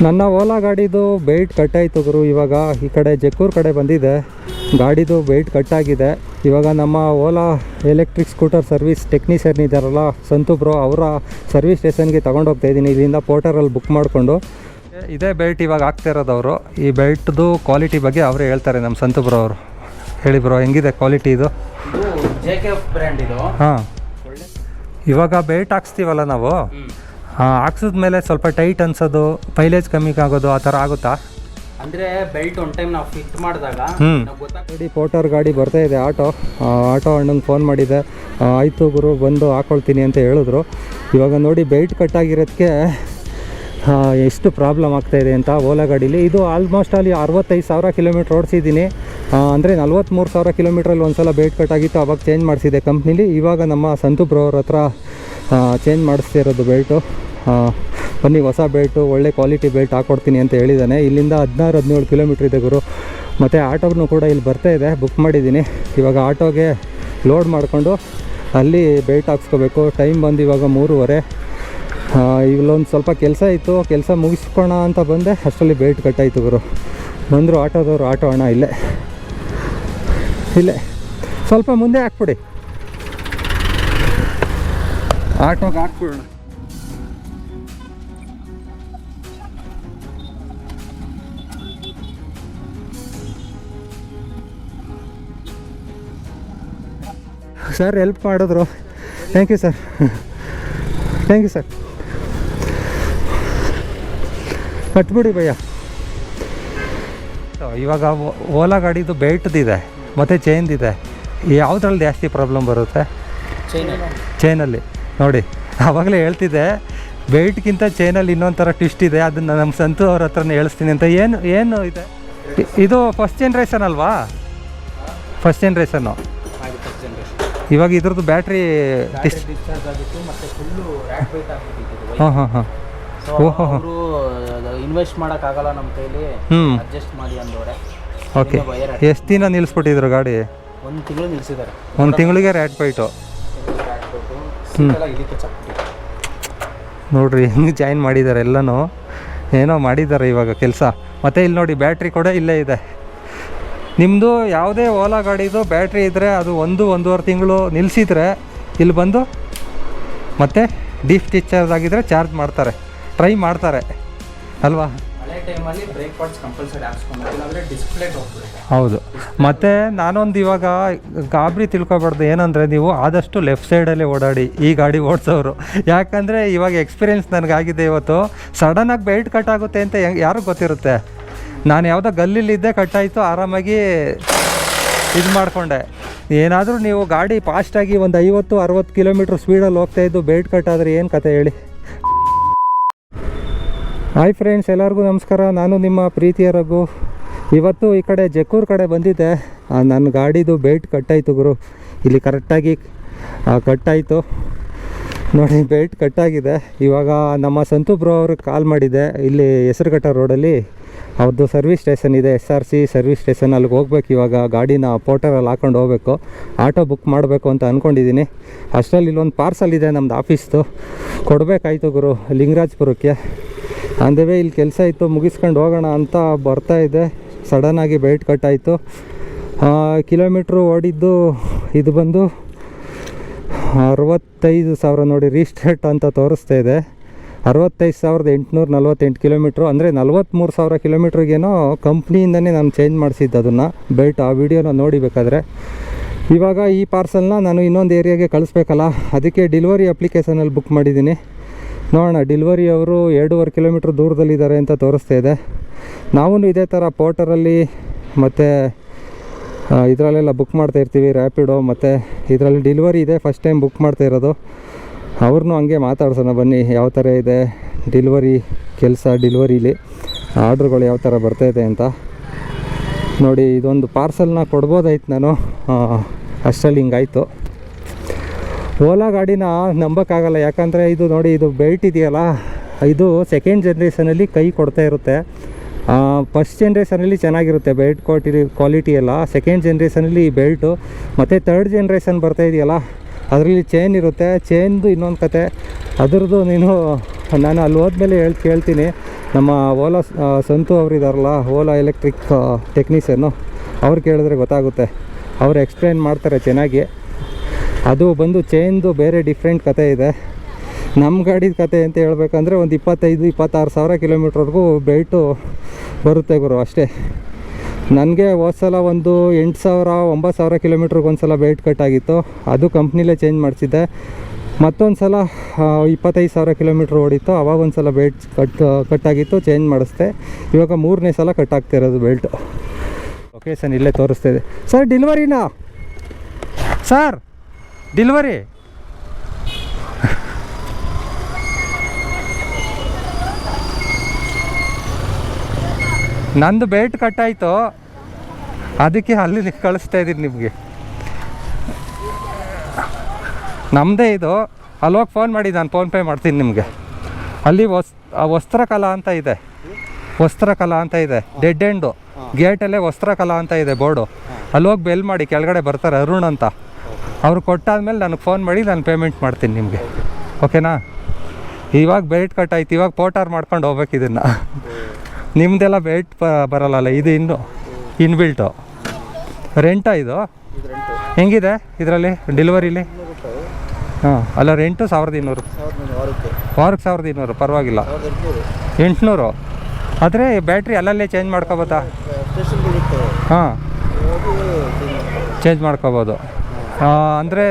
ನನ್ನ ಓಲಾ ಗಾಡಿದು ಬೆಲ್ಟ್ ಕಟ್ಟಾಯಿತು ಗುರು. ಇವಾಗ ಈ ಕಡೆ ಜಕ್ಕೂರು ಕಡೆ ಬಂದಿದೆ, ಗಾಡಿದು ಬೆಲ್ಟ್ ಕಟ್ಟಾಗಿದೆ. ಇವಾಗ ನಮ್ಮ Ola electric scooter service technician ಇದ್ದಾರಲ್ಲ ಸಂತು ಬ್ರೋ, ಅವರ ಸರ್ವಿಸ್ ಸ್ಟೇಷನ್ಗೆ ತೊಗೊಂಡೋಗ್ತಾ ಇದ್ದೀನಿ ಇಲ್ಲಿಂದ ಪೋರ್ಟರಲ್ಲಿ ಬುಕ್ ಮಾಡಿಕೊಂಡು. ಇದೇ ಬೆಲ್ಟ್ ಇವಾಗ ಆಗ್ತಿರೋದು ಅವರು. ಈ ಬೆಲ್ಟ್ದು ಕ್ವಾಲಿಟಿ ಬಗ್ಗೆ ಅವರೇ ಹೇಳ್ತಾರೆ ನಮ್ಮ ಸಂತು ಬ್ರೋ ಅವರು. ಹೇಳಿ ಬ್ರೋ, ಹೆಂಗಿದೆ ಕ್ವಾಲಿಟಿ ಇದು? JK ಬ್ರ್ಯಾಂಡ್ ಇದು. ಹಾಂ, ಇವಾಗ ಬೆಲ್ಟ್ ಹಾಕ್ಸ್ತೀವಲ್ಲ ನಾವು, ಹಾಕ್ಸಿದ್ಮೇಲೆ ಸ್ವಲ್ಪ ಟೈಟ್ ಅನ್ಸೋದು, ಪೈಲೇಜ್ ಕಮ್ಮಿ ಆಗೋದು ಆ ಥರ ಆಗುತ್ತಾ? ಅಂದರೆ ಬೆಲ್ಟ್ ಒನ್ ಟೈಮ್ ನಾವು ಫಿಟ್ ಮಾಡಿದಾಗ ಗಾಡಿ ಪೋಟರ್ ಗಾಡಿ ಬರ್ತಾ ಇದೆ. ಆಟೋ ಅಣ್ಣಂಗೆ ಫೋನ್ ಮಾಡಿದೆ, ಆಯಿತು ಗುರು ಬಂದು ಹಾಕ್ಕೊಳ್ತೀನಿ ಅಂತ ಹೇಳಿದ್ರು. ಇವಾಗ ನೋಡಿ ಬೆಲ್ಟ್ ಕಟ್ಟಾಗಿರೋದಕ್ಕೆ ಎಷ್ಟು ಪ್ರಾಬ್ಲಮ್ ಆಗ್ತಾಯಿದೆ ಅಂತ ಓಲಾ ಗಾಡೀಲಿ. ಇದು ಆಲ್ಮೋಸ್ಟ್ ಅಲ್ಲಿ 65,000 ಕಿಲೋಮೀಟ್ರ್ ಓಡಿಸಿದ್ದೀನಿ. ಅಂದರೆ 43,000 ಕಿಲೋಮೀಟ್ರಲ್ಲಿ ಒಂದು ಸಲ ಬೆಲ್ಟ್ ಕಟ್ಟಾಗಿತ್ತು, ಅವಾಗ ಚೇಂಜ್ ಮಾಡಿಸಿದೆ ಕಂಪ್ನೀಲಿ. ಇವಾಗ ನಮ್ಮ ಸಂತು ಬ್ರೋ ಅವ್ರ ಹತ್ರ ಚೇಂಜ್ ಮಾಡಿಸ್ತಿರೋದು ಬೆಲ್ಟು. ಬನ್ನಿ ಹೊಸ ಬೆಲ್ಟು, ಒಳ್ಳೆ ಕ್ವಾಲಿಟಿ ಬೆಲ್ಟ್ ಹಾಕ್ಕೊಡ್ತೀನಿ ಅಂತ ಹೇಳಿದ್ದಾನೆ. ಇಲ್ಲಿಂದ 16-17 ಕಿಲೋಮೀಟ್ರ್ ಇದೆ ಗುರು. ಮತ್ತು ಆಟೋನು ಕೂಡ ಇಲ್ಲಿ ಬರ್ತಾ ಇದೆ, ಬುಕ್ ಮಾಡಿದ್ದೀನಿ. ಇವಾಗ ಆಟೋಗೆ ಲೋಡ್ ಮಾಡಿಕೊಂಡು ಅಲ್ಲಿ ಬೆಲ್ಟ್ ಹಾಕ್ಸ್ಕೋಬೇಕು. ಟೈಮ್ ಬಂದು ಇವಾಗ 3:30. ಇಲ್ಲೊಂದು ಸ್ವಲ್ಪ ಕೆಲಸ ಇತ್ತು, ಕೆಲಸ ಮುಗಿಸ್ಕೋಣ ಅಂತ ಬಂದೆ, ಅಷ್ಟರಲ್ಲಿ ಬೆಲ್ಟ್ ಕಟ್ಟಾಯಿತು ಗುರು. ಬಂದರು ಆಟೋದವರು, ಆಟೋ ಅಣ್ಣ ಇಲ್ಲೇ ಸ್ವಲ್ಪ ಮುಂದೆ ಹಾಕ್ಬಿಡಿ, ಆಟೋಗೆ ಹಾಕ್ಬಿಡೋಣ. ಸರ್ ಹೆಲ್ಪ್ ಮಾಡಿದ್ರು, ಥ್ಯಾಂಕ್ ಯು ಸರ್. ಕಟ್ಬಿಡಿ ಭಯ್ಯ. ಇವಾಗ ಓಲಾ ಗಾಡಿದು ಬೆಲ್ಟ್ದಿದೆ ಮತ್ತು ಚೈನ್ದಿದೆ. ಯಾವುದ್ರಲ್ಲಿ ಜಾಸ್ತಿ ಪ್ರಾಬ್ಲಮ್ ಬರುತ್ತೆ? ಚೈನಲ್ಲಿ. ನೋಡಿ, ಆವಾಗಲೇ ಹೇಳ್ತಿದ್ದೆ ಬೆಲ್ಟ್ಗಿಂತ ಚೈನಲ್ಲಿ ಇನ್ನೊಂದು ಥರ ಟ್ವಿಸ್ಟ್ ಇದೆ, ಅದನ್ನು ನಮ್ಮ ಸಂತು ಅವ್ರ ಹತ್ರನೇ ಹೇಳಿಸ್ತೀನಿ ಅಂತ. ಏನು ಇದೆ ಇದು? ಫಸ್ಟ್ ಜನ್ರೇಷನ್ ಅಲ್ವಾ? First generation. ಇವಾಗ ಇದ್ರದ್ದು ಬ್ಯಾಟ್ರಿ ಇನ್ವೆಸ್ಟ್ ಮಾಡೋಕ್ಕಾಗಲ್ಲ ನಮ್ಮ ಕೈಲಿ, ಅಡ್ಜಸ್ಟ್ ಮಾಡಿ ಅಂದವ್ರೆ. ಓಕೆ, ಎಷ್ಟು ದಿನ ನಿಲ್ಲಿಸ್ಬಿಟ್ಟಿದ್ರು ಗಾಡಿ? 1 ತಿಂಗಳು ನಿಲ್ಲಿಸಿದ್ದಾರೆ. 1 ತಿಂಗಳಿಗೆ ರ್ಯಾಟ್ ಬೈಟು. ನೋಡ್ರಿ ಹೆಂಗೆ ಜಾಯಿನ್ ಮಾಡಿದ್ದಾರೆ, ಎಲ್ಲನೂ ಏನೋ ಮಾಡಿದ್ದಾರೆ ಇವಾಗ ಕೆಲಸ. ಮತ್ತು ಇಲ್ಲಿ ನೋಡಿ ಬ್ಯಾಟ್ರಿ ಕೂಡ ಇಲ್ಲೇ ಇದೆ. ನಿಮ್ಮದು ಯಾವುದೇ ಓಲಾ ಗಾಡಿದು ಬ್ಯಾಟ್ರಿ ಇದ್ದರೆ ಅದು 1-1.5 ತಿಂಗಳು ನಿಲ್ಲಿಸಿದ್ರೆ ಇಲ್ಲಿ ಬಂದು ಮತ್ತೆ ಡೀಪ್ ಡಿಸ್ಚಾರ್ಜ್ ಆಗಿದ್ದರೆ ಚಾರ್ಜ್ ಮಾಡ್ತಾರೆ, ಟ್ರೈ ಮಾಡ್ತಾರೆ ಅಲ್ವಾ? ಟೈಮಲ್ಲಿ ಬ್ರೇಕ್ ಪಾಡ್ಸ್ ಕಂಪಲ್ಸರಿ ಹಾಕ್ಸ್ಕೊಂಡ್ರೆ ಡಿಸ್ಪ್ಲೇ ಹೋಗ್ಬಿಡುತ್ತೆ. ಹೌದು. ಮತ್ತು ನಾನೊಂದು ಇವಾಗ ಗಾಬರಿ ತಿಳ್ಕೊಬಾರ್ದು, ಏನಂದರೆ ನೀವು ಆದಷ್ಟು ಲೆಫ್ಟ್ ಸೈಡಲ್ಲೇ ಓಡಾಡಿ ಈ ಗಾಡಿ ಓಡಿಸೋರು. ಯಾಕಂದರೆ ಇವಾಗ ಎಕ್ಸ್ಪೀರಿಯೆನ್ಸ್ ನನಗಾಗಿದೆ. ಇವತ್ತು ಸಡನ್ನಾಗಿ ಬೆಲ್ಟ್ ಕಟ್ ಆಗುತ್ತೆ ಅಂತ ಯಾರಿಗೆ ಗೊತ್ತಿರುತ್ತೆ? ನಾನು ಯಾವುದೋ ಗಲ್ಲಿಲಿದ್ದೆ, ಕಟ್ಟಾಯಿತು, ಆರಾಮಾಗಿ ಇದು ಮಾಡಿಕೊಂಡೆ. ಏನಾದರೂ ನೀವು ಗಾಡಿ ಫಾಸ್ಟಾಗಿ ಒಂದು 50-60 ಕಿಲೋಮೀಟ್ರ್ ಸ್ಪೀಡಲ್ಲಿ ಹೋಗ್ತಾಯಿದ್ದು ಬೆಲ್ಟ್ ಕಟ್ ಆದರೆ ಏನು ಕತೆ ಹೇಳಿ? ಹಾಯ್ ಫ್ರೆಂಡ್ಸ್, ಎಲ್ಲರಿಗೂ ನಮಸ್ಕಾರ. ನಾನು ನಿಮ್ಮ ಪ್ರೀತಿಯ ರಘು. ಇವತ್ತು ಈ ಕಡೆ ಜಕ್ಕೂರು ಕಡೆ ಬಂದಿದ್ದೆ. ನನ್ನ ಗಾಡಿದು ಬೆಲ್ಟ್ ಕಟ್ಟಾಯಿತು ಗುರು. ಇಲ್ಲಿ ಕರೆಕ್ಟಾಗಿ ಕಟ್ಟಾಯಿತು ನೋಡಿ, ಬೆಲ್ಟ್ ಕಟ್ಟಾಗಿದೆ. ಇವಾಗ ನಮ್ಮ ಸಂತು ಬ್ರೋ ಅವ್ರಿಗೆ ಕಾಲ್ ಮಾಡಿದ್ದೆ. ಇಲ್ಲಿ ಹೆಸರುಘಟ್ಟ ರೋಡಲ್ಲಿ ಅವ್ರದ್ದು ಸರ್ವಿಸ್ ಸ್ಟೇಷನ್ ಇದೆ, SRC ಸರ್ವಿಸ್ ಸ್ಟೇಷನ್. ಅಲ್ಲಿಗೆ ಹೋಗ್ಬೇಕು. ಇವಾಗ ಗಾಡಿನ ಪೋರ್ಟರಲ್ಲಿ ಹಾಕೊಂಡು ಹೋಗಬೇಕು, ಆಟೋ ಬುಕ್ ಮಾಡಬೇಕು ಅಂತ ಅಂದ್ಕೊಂಡಿದ್ದೀನಿ. ಅಷ್ಟರಲ್ಲಿ ಇಲ್ಲೊಂದು ಪಾರ್ಸಲ್ ಇದೆ ನಮ್ಮದು ಆಫೀಸ್ದು, ಕೊಡಬೇಕಾಯ್ತು ಗುರು ಲಿಂಗರಾಜಪುರಕ್ಕೆ. ಅಂದವೇ ಇಲ್ಲಿ ಕೆಲಸ ಇತ್ತು, ಮುಗಿಸ್ಕೊಂಡು ಹೋಗೋಣ ಅಂತ ಬರ್ತಾಯಿದ್ದೆ. ಸಡನ್ನಾಗಿ ಬೆಲ್ಟ್ ಕಟ್ಟಾಯಿತು. ಕಿಲೋಮೀಟ್ರು ಓಡಿದ್ದು ಇದು ಬಂದು 65,000 ನೋಡಿ, ರೀಸ್ಟೇಟ್ ಅಂತ ತೋರಿಸ್ತಾ ಇದೆ. 65,848 ಕಿಲೋಮೀಟ್ರು, ಅಂದರೆ 43,000 ಕಿಲೋಮೀಟ್ರಿಗೇನೋ ಕಂಪ್ನಿಯಿಂದನೇ ನಾನು ಚೇಂಜ್ ಮಾಡಿಸಿದ್ದು ಅದನ್ನು ಬೆಲ್ಟ್. ಆ ವಿಡಿಯೋನ ನೋಡಿಬೇಕಾದ್ರೆ. ಇವಾಗ ಈ ಪಾರ್ಸಲ್ನ ನಾನು ಇನ್ನೊಂದು ಏರಿಯಾಗೆ ಕಳಿಸ್ಬೇಕಲ್ಲ, ಅದಕ್ಕೆ ಡೆಲಿವರಿ ಅಪ್ಲಿಕೇಶನಲ್ಲಿ ಬುಕ್ ಮಾಡಿದ್ದೀನಿ. ನೋಡೋಣ, ಡೆಲಿವರಿ ಅವರು 2.5 ಕಿಲೋಮೀಟ್ರ್ ದೂರದಲ್ಲಿದ್ದಾರೆ ಅಂತ ತೋರಿಸ್ತಾ ಇದೆ. ನಾವೂ ಇದೇ ಥರ ಪೋರ್ಟರಲ್ಲಿ ಮತ್ತು ಇದರಲ್ಲೆಲ್ಲ ಬುಕ್ ಮಾಡ್ತಾಯಿರ್ತೀವಿ, ರ್ಯಾಪಿಡೋ ಮತ್ತು ಇದರಲ್ಲಿ ಡೆಲಿವರಿ ಇದೆ. ಫಸ್ಟ್ ಟೈಮ್ ಬುಕ್ ಮಾಡ್ತಾ ಇರೋದು. ಅವ್ರನ್ನೂ ಹಂಗೆ ಮಾತಾಡ್ಸೋಣ ಬನ್ನಿ, ಯಾವ ಥರ ಇದೆ ಡೆಲಿವರಿ ಕೆಲಸ, ಡೆಲಿವರಿಲಿ ಆರ್ಡ್ರುಗಳು ಯಾವ ಥರ ಬರ್ತಾಯಿದೆ ಅಂತ ನೋಡಿ. ಇದೊಂದು ಪಾರ್ಸಲ್ನ ಕೊಡ್ಬೋದಾಯ್ತು ನಾನು, ಅಷ್ಟರಲ್ಲಿ ಹಿಂಗಾಯಿತು. ಓಲಾ ಗಾಡಿನ ನಂಬೋಕ್ಕಾಗಲ್ಲ, ಯಾಕಂದರೆ ಇದು ನೋಡಿ, ಇದು ಬೆಲ್ಟ್ ಇದೆಯಲ್ಲ, ಇದು ಸೆಕೆಂಡ್ ಜನ್ರೇಷನಲ್ಲಿ ಕೈ ಕೊಡ್ತಾ ಇರುತ್ತೆ. ಫಸ್ಟ್ ಜನ್ರೇಷನಲ್ಲಿ ಚೆನ್ನಾಗಿರುತ್ತೆ ಬೆಲ್ಟ್ ಕ್ವಾಲಿಟಿ ಎಲ್ಲ. ಸೆಕೆಂಡ್ ಜನ್ರೇಷನಲ್ಲಿ ಈ ಬೆಲ್ಟು, ಮತ್ತು ಥರ್ಡ್ ಜನ್ರೇಷನ್ ಬರ್ತಾ ಇದೆಯಲ್ಲ ಅದರಲ್ಲಿ ಚೈನ್ ಇರುತ್ತೆ. ಚೈನ್ದು ಇನ್ನೊಂದು ಕತೆ, ಅದರದ್ದು ನಾನು ಅಲ್ಲಿ ಹೋದ್ಮೇಲೆ ಕೇಳ್ತೀನಿ. ನಮ್ಮ ಓಲಾ ಸಂತು ಅವರಿದಾರಲ್ಲ, ಓಲಾ ಎಲೆಕ್ಟ್ರಿಕ್ ಟೆಕ್ನಿಷಿಯನ್ನು, ಅವ್ರು ಕೇಳಿದ್ರೆ ಗೊತ್ತಾಗುತ್ತೆ. ಅವರು ಎಕ್ಸ್ಪ್ಲೇನ್ ಮಾಡ್ತಾರೆ ಚೆನ್ನಾಗಿ. ಅದು ಬಂದು ಚೈನ್ದು ಬೇರೆ ಡಿಫ್ರೆಂಟ್ ಕತೆ ಇದೆ. ನಮ್ಮ ಗಾಡಿದ ಕತೆ ಅಂತ ಹೇಳ್ಬೇಕಂದ್ರೆ ಒಂದು 25-26 ಸಾವಿರ ಕಿಲೋಮೀಟ್ರ್ವರೆಗೂ ಬೆಲ್ಟು ಬರುತ್ತೆ ಗುರು, ಅಷ್ಟೇ. ನನಗೆ ಹೋದ ಸಲ ಒಂದು 8,000-9,000 ಕಿಲೋಮೀಟ್ರಿಗೆ ಒಂದು ಸಲ ಬೆಲ್ಟ್ ಕಟ್ಟಾಗಿತ್ತು. ಅದು ಕಂಪ್ನಿಲೇ ಚೇಂಜ್ ಮಾಡಿಸಿದ್ದೆ. ಮತ್ತೊಂದು ಸಲ 25,000 ಕಿಲೋಮೀಟ್ರ್ ಓಡಿತ್ತು, ಅವಾಗ ಒಂದು ಸಲ ಬೆಲ್ಟ್ ಕಟ್ಟಾಗಿತ್ತು, ಚೇಂಜ್ ಮಾಡಿಸ್ದೆ. ಇವಾಗ 3ನೇ ಸಲ ಕಟ್ಟಾಗ್ತಿರೋದು ಬೆಲ್ಟು. ಲೊಕೇಶನ್ ಇಲ್ಲೇ ತೋರಿಸ್ತಿದೆ. ಸರ್ ಡೆಲಿವರಿನಾ? ಸರ್ ಡೆಲಿವರಿ ನಂದು ಬೆಲ್ಟ್ ಕಟ್ಟಾಯಿತು, ಅದಕ್ಕೆ ಅಲ್ಲಿ ಕಳಿಸ್ತಾ ಇದ್ದೀನಿ ನಿಮಗೆ. ನಮ್ಮದೇ ಇದು. ಅಲ್ಲೋಗಿ ಫೋನ್ ಮಾಡಿ, ನಾನು ಫೋನ್ಪೇ ಮಾಡ್ತೀನಿ ನಿಮಗೆ. ಅಲ್ಲಿ ವಸ್ತ್ರಕಲಾ ಅಂತ ಇದೆ, ವಸ್ತ್ರಕಲಾ ಅಂತ ಇದೆ, ಡೆಡ್ ಎಂಡು ಗೇಟಲ್ಲೇ ವಸ್ತ್ರಕಲಾ ಅಂತ ಇದೆ ಬೋರ್ಡು. ಅಲ್ಲೋಗಿ ಬೆಲ್ ಮಾಡಿ, ಕೆಳಗಡೆ ಬರ್ತಾರೆ ಅರುಣ್ ಅಂತ. ಅವ್ರು ಕೊಟ್ಟಾದ್ಮೇಲೆ ನನಗೆ ಫೋನ್ ಮಾಡಿ, ನಾನು ಪೇಮೆಂಟ್ ಮಾಡ್ತೀನಿ ನಿಮಗೆ. ಓಕೆನಾ? ಇವಾಗ ಬೆಲ್ಟ್ ಕಟ್ಟಾಯ್ತು, ಇವಾಗ ಪೋಟಾರ್ ಮಾಡ್ಕೊಂಡು ಹೋಗ್ಬೇಕು ಇದನ್ನು. ನಿಮ್ಮದೆಲ್ಲ ಬೆಲ್ಟ್ ಬರಲ್ಲ, ಇದು ಇನ್ಬಿಲ್ಟು ರೆಂಟಾ ಇದು? ಹೆಂಗಿದೆ ಇದರಲ್ಲಿ ಡೆಲಿವರಿಲಿ? ಹಾಂ, ಅಲ್ಲ ರೆಂಟು 1,200, ವಾರಕ್ಕೆ 1,200, ಪರವಾಗಿಲ್ಲ. 800 ಆದರೆ ಬ್ಯಾಟ್ರಿ ಅಲ್ಲಲ್ಲೇ ಚೇಂಜ್ ಮಾಡ್ಕೋಬೋದಾ? ಹಾಂ, ಚೇಂಜ್ ಮಾಡ್ಕೋಬೋದು. ಅಂದರೆ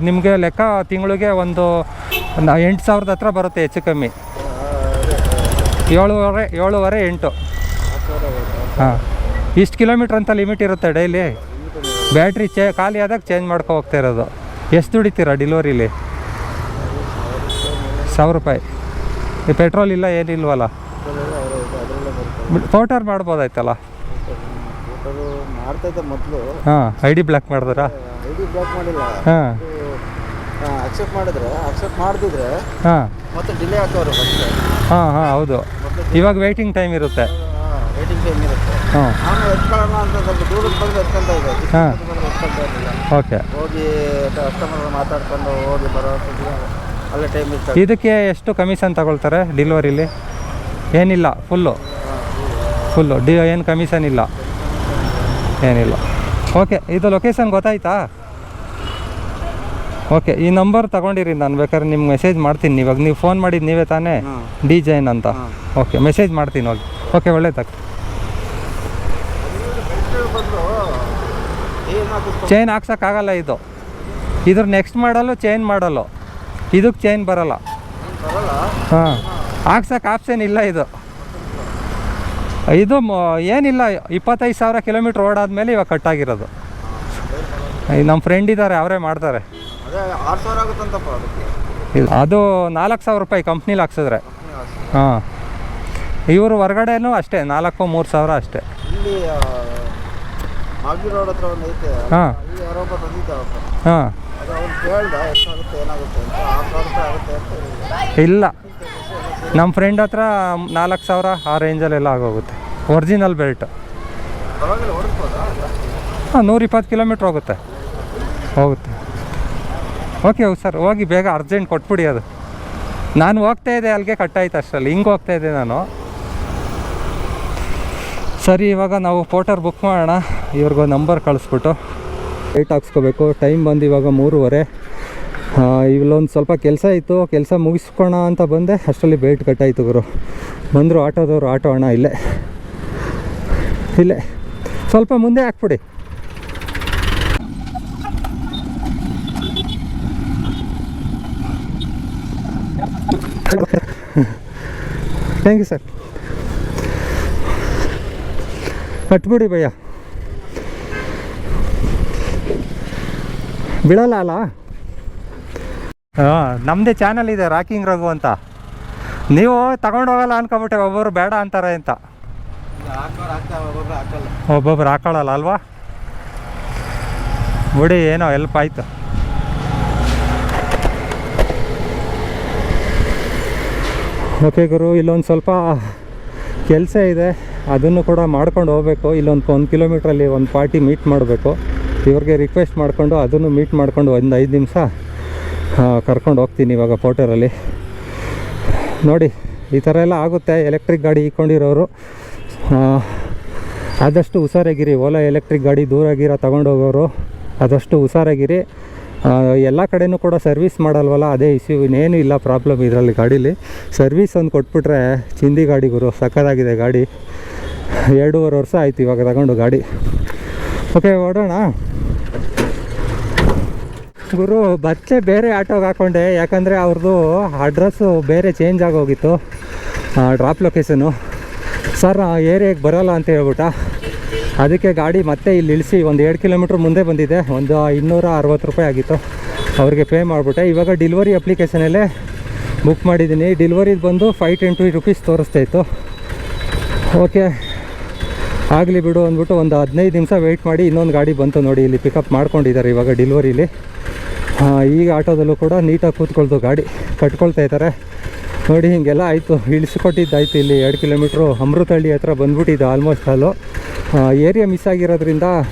ನಿಮಗೆ ಲೆಕ್ಕ ತಿಂಗಳಿಗೆ ಒಂದು 8,000 ಹತ್ರ ಬರುತ್ತೆ, ಹೆಚ್ಚು ಕಮ್ಮಿ. 7.5 8. ಹಾಂ, ಇಷ್ಟು ಕಿಲೋಮೀಟ್ರ್ ಅಂತ ಲಿಮಿಟ್ ಇರುತ್ತೆ ಡೈಲಿ. ಬ್ಯಾಟ್ರಿ ಖಾಲಿ ಆದಾಗ ಚೇಂಜ್ ಮಾಡ್ಕೊ ಹೋಗ್ತಾ ಇರೋದು. ಎಷ್ಟು ದುಡಿತೀರಾ ಡೆಲಿವರಿಲಿ? 1,000 ರೂಪಾಯಿ. ಈ ಪೆಟ್ರೋಲ್ ಇಲ್ಲ, ಏನಿಲ್ವಲ್ಲ? ಪೋಟಾರ್ ಮಾಡ್ಬೋದಾಯ್ತಲ್ಲ? ಹಾಂ, ID ಬ್ಲಾಕ್ ಮಾಡಿದ್ರಾ? ಹಾಂ, ಅಕ್ಸೆಪ್ಟ್ ಮಾಡಿದ್ರೆ ಅಕ್ಸೆಪ್ಟ್ ಮಾಡ್ತಿದ್ರೆ ಹಾಂ ಮತ್ತೆ ಡಿಲೇ ಹಾಕೋರು ಫಸ್ಟ್. ಹಾಂ ಹೋದು. ಇವಾಗ ವೇಟಿಂಗ್ ಟೈಮ್ ಇರುತ್ತೆ. ವೇಟಿಂಗ್ ಟೈಮ್ ಇರುತ್ತೆ. ಹಾಂ, ಆಮೇಲೆ ಎತ್ಕೊಳ್ಳೋಣ ಅಂತ ಸ್ವಲ್ಪ ದೂರಕ್ಕೆ ಬಂದು ಎತ್ಕೊಂತ ಇದೆ. ಹಾಂ, ಎತ್ಕೊಂತ ಇರಲಿಲ್ಲ. ಓಕೆ. ಹೋಗಿ ಕಸ್ಟಮರ್ ಮಾತಾಡ್ಕೊಂಡು ಹೋಗಿ ಬರೋ ಅಲ್ಲೇ ಟೈಮ್ ಇತ್ತು. ಇದಕ್ಕೆ ಎಷ್ಟು ಕಮಿಷನ್ ತಗೊಳ್ತಾರೆ ಡೆಲಿವರಿಲಿ? ಏನಿಲ್ಲ, ಫುಲ್ಲು ಏನು ಕಮಿಷನ್ ಇಲ್ಲ, ಏನಿಲ್ಲ. ಓಕೆ, ಇದು ಲೊಕೇಶನ್ ಗೊತ್ತಾಯ್ತಾ? ಓಕೆ, ಈ ನಂಬರ್ ತಗೊಂಡಿರಿ, ನಾನು ಬೇಕಾದ್ರೆ ನಿಮ್ಗೆ ಮೆಸೇಜ್ ಮಾಡ್ತೀನಿ. ಇವಾಗ ನೀವು ಫೋನ್ ಮಾಡಿದ್ದು ನೀವೇ ತಾನೇ? DJ ಅಂತ. ಓಕೆ, ಮೆಸೇಜ್ ಮಾಡ್ತೀನಿ ಹೋಗಿ. ಓಕೆ, ಒಳ್ಳೇದಾಗಿ. ಚೈನ್ ಹಾಕ್ಸೋಕ್ಕಾಗಲ್ಲ ಇದು. ಇದ್ರ ನೆಕ್ಸ್ಟ್ ಮಾಡಲು ಚೈನ್ ಮಾಡಲು, ಇದಕ್ಕೆ ಚೈನ್ ಬರಲ್ಲ. ಹಾಂ, ಹಾಕ್ಸೋಕೆ ಆಪ್ಷನ್ ಇಲ್ಲ ಇದು. ಏನಿಲ್ಲ, 25,000 ಕಿಲೋಮೀಟ್ರ್ ಓಡಾದ್ಮೇಲೆ ಇವಾಗ ಕಟ್ಟಾಗಿರೋದು. ನಮ್ಮ ಫ್ರೆಂಡ್ ಇದ್ದಾರೆ, ಅವರೇ ಮಾಡ್ತಾರೆ. ಅದು 4,000 ರೂಪಾಯಿ ಕಂಪ್ನಿಲಿ ಹಾಕ್ಸಿದ್ರೆ. ಹಾಂ, ಇವರು ಹೊರಗಡೆನೂ ಅಷ್ಟೇ 4,000-3,000 ಅಷ್ಟೇ. ಹಾಂ ಹಾಂ, ಇಲ್ಲ, ನಮ್ಮ ಫ್ರೆಂಡ್ ಹತ್ರ 4,000 ಆ ರೇಂಜಲ್ಲೆಲ್ಲ ಆಗೋಗುತ್ತೆ. Original belt. ಹಾಂ, 120 ಕಿಲೋಮೀಟ್ರ್ ಹೋಗುತ್ತೆ. ಓಕೆ ಸರ್, ಹೋಗಿ ಬೇಗ ಅರ್ಜೆಂಟ್ ಕೊಟ್ಬಿಡಿ. ಅದು ನಾನು ಹೋಗ್ತಾ ಇದ್ದೆ ಅಲ್ಲಿಗೆ, ಕಟ್ಟಾಯ್ತು ಅಷ್ಟರಲ್ಲಿ. ಹಿಂಗೆ ಹೋಗ್ತಾ ಇದ್ದೆ ನಾನು. ಸರಿ, ಇವಾಗ ನಾವು ಪೋಟರ್ ಬುಕ್ ಮಾಡೋಣ. ಇವ್ರಿಗೂ ನಂಬರ್ ಕಳಿಸ್ಬಿಟ್ಟು ಬೆಲ್ಟ್ ಹಾಕ್ಸ್ಕೋಬೇಕು. ಟೈಮ್ ಬಂದು ಇವಾಗ 3:30. ಇಲ್ಲೊಂದು ಸ್ವಲ್ಪ ಕೆಲಸ ಇತ್ತು, ಕೆಲಸ ಮುಗಿಸ್ಕೋಣ ಅಂತ ಬಂದೆ, ಅಷ್ಟರಲ್ಲಿ ಬೆಲ್ಟ್ ಕಟ್ಟಾಯಿತು ಗುರು. ಬಂದರು ಆಟೋದವರು. ಆಟೋ ಅಣ್ಣ ಇಲ್ಲೇ ಸ್ವಲ್ಪ ಮುಂದೆ ಹಾಕ್ಬಿಡಿ. Thank you sir. ಕಟ್ಬಿಡಿ ಭಯ್ಯ, ಬೀಳಲ್ಲ ಅಲ್ಲ? ಹಾಂ, ನಮ್ಮದೇ ಚಾನಲ್ ಇದೆ, ರಾಕಿಂಗ್ ರಘು ಅಂತ. ನೀವು ತಗೊಂಡೋಗಲ್ಲ ಅನ್ಕೊಬಿಟ್ಟೆ, ಒಬ್ಬರು ಬೇಡ ಅಂತಾರೆ ಅಂತ. ಒಬ್ಬೊಬ್ರು ಹಾಕೊಳ್ಳಲ್ಲ ಅಲ್ವಾ? ಬಿಡಿ, ಏನೋ ಹೆಲ್ಪ್ ಆಯಿತು. ಓಕೆ ಗುರು, ಇಲ್ಲೊಂದು ಸ್ವಲ್ಪ ಕೆಲಸ ಇದೆ, ಅದನ್ನು ಕೂಡ ಮಾಡ್ಕೊಂಡು ಹೋಗಬೇಕು. ಇಲ್ಲೊಂದು 1 ಕಿಲೋಮೀಟ್ರಲ್ಲಿ ಒಂದು ಪಾರ್ಟಿ ಮೀಟ್ ಮಾಡಬೇಕು. ಇವ್ರಿಗೆ ರಿಕ್ವೆಸ್ಟ್ ಮಾಡಿಕೊಂಡು ಅದನ್ನು ಮೀಟ್ ಮಾಡಿಕೊಂಡು ಒಂದು 5 ನಿಮಿಷ ಕರ್ಕೊಂಡು ಹೋಗ್ತೀನಿ ಇವಾಗ ಪೋಟರಲ್ಲಿ. ನೋಡಿ ಈ ಥರ ಎಲ್ಲ ಆಗುತ್ತೆ. ಎಲೆಕ್ಟ್ರಿಕ್ ಗಾಡಿ ಇಕ್ಕೊಂಡಿರೋರು ಆದಷ್ಟು ಹುಷಾರಾಗಿರಿ. ಓಲಾ ಎಲೆಕ್ಟ್ರಿಕ್ ಗಾಡಿ ದೂರಾಗಿರೋ ತೊಗೊಂಡೋಗೋರು ಆದಷ್ಟು ಹುಷಾರಾಗಿರಿ. ಎಲ್ಲ ಕಡೆಯೂ ಕೂಡ ಸರ್ವಿಸ್ ಮಾಡಲ್ವಲ್ಲ, ಅದೇ ಇಶ್ಯೂ. ಇನ್ನೇನು ಇಲ್ಲ ಪ್ರಾಬ್ಲಮ್ ಇದರಲ್ಲಿ. ಗಾಡೀಲಿ ಸರ್ವಿಸ್ ಒಂದು ಕೊಟ್ಬಿಟ್ರೆ ಚಿಂದಿ ಗಾಡಿ ಗುರು, ಸಕ್ಕತ್ತಾಗಿದೆ ಗಾಡಿ. 2.5 ವರ್ಷ ಆಯಿತು ಇವಾಗ ತಗೊಂಡು ಗಾಡಿ. ಓಕೆ ಹೊರಡೋಣ ಗುರು. ಮತ್ತೆ ಬೇರೆ ಆಟೋಗೆ ಹಾಕ್ಕೊಂಡೆ, ಯಾಕಂದರೆ ಅವ್ರದ್ದು ಅಡ್ರೆಸ್ಸು ಬೇರೆ ಚೇಂಜ್ ಆಗೋಗಿತ್ತು, ಡ್ರಾಪ್ ಲೊಕೇಶನ್ನು. ಸರ್ ಏರಿಯಾಗೆ ಬರೋಲ್ಲ ಅಂತ ಹೇಳ್ಬಿಟ್ಟ. ಅದಕ್ಕೆ ಗಾಡಿ ಮತ್ತೆ ಇಲ್ಲಿ ಇಳಿಸಿ ಒಂದು 2 ಕಿಲೋಮೀಟ್ರ್ ಮುಂದೆ ಬಂದಿದೆ. ಒಂದು 260 ರೂಪಾಯಿ ಆಗಿತ್ತು, ಅವ್ರಿಗೆ ಪೇ ಮಾಡಿಬಿಟ್ಟೆ. ಇವಾಗ ಡೆಲಿವರಿ ಅಪ್ಲಿಕೇಶನಲ್ಲೇ ಬುಕ್ ಮಾಡಿದ್ದೀನಿ. ಡೆಲಿವರಿದು ಬಂದು 520 ರೂಪೀಸ್ ತೋರಿಸ್ತಾಯಿತ್ತು. ಓಕೆ ಆಗಲಿ ಬಿಡು ಅಂದ್ಬಿಟ್ಟು ಒಂದು 15 ನಿಮಿಷ ವೆಯ್ಟ್ ಮಾಡಿ ಇನ್ನೊಂದು ಗಾಡಿ ಬಂತು ನೋಡಿ. ಇಲ್ಲಿ ಪಿಕಪ್ ಮಾಡ್ಕೊಂಡಿದ್ದಾರೆ ಇವಾಗ ಡೆಲಿವರಿಲಿ. ಈಗ ಆಟೋದಲ್ಲೂ ಕೂಡ ನೀಟಾಗಿ ಕೂತ್ಕೊಳ್ತು, ಗಾಡಿ ಕಟ್ಕೊಳ್ತಾ ಇದ್ದಾರೆ ನೋಡಿ. ಹೀಗೆಲ್ಲ ಆಯಿತು, ಇಳಿಸ್ಕೊಟ್ಟಿದ್ದಾಯಿತು. ಇಲ್ಲಿ 2 ಕಿಲೋಮೀಟ್ರು ಅಮೃತಹಳ್ಳಿ ಹತ್ರ ಬಂದ್ಬಿಟ್ಟಿದ್ದು ಆಲ್ಮೋಸ್ಟ್ ಅಲ್ಲೂ. ಏರಿಯಾ ಮಿಸ್ ಆಗಿರೋದ್ರಿಂದ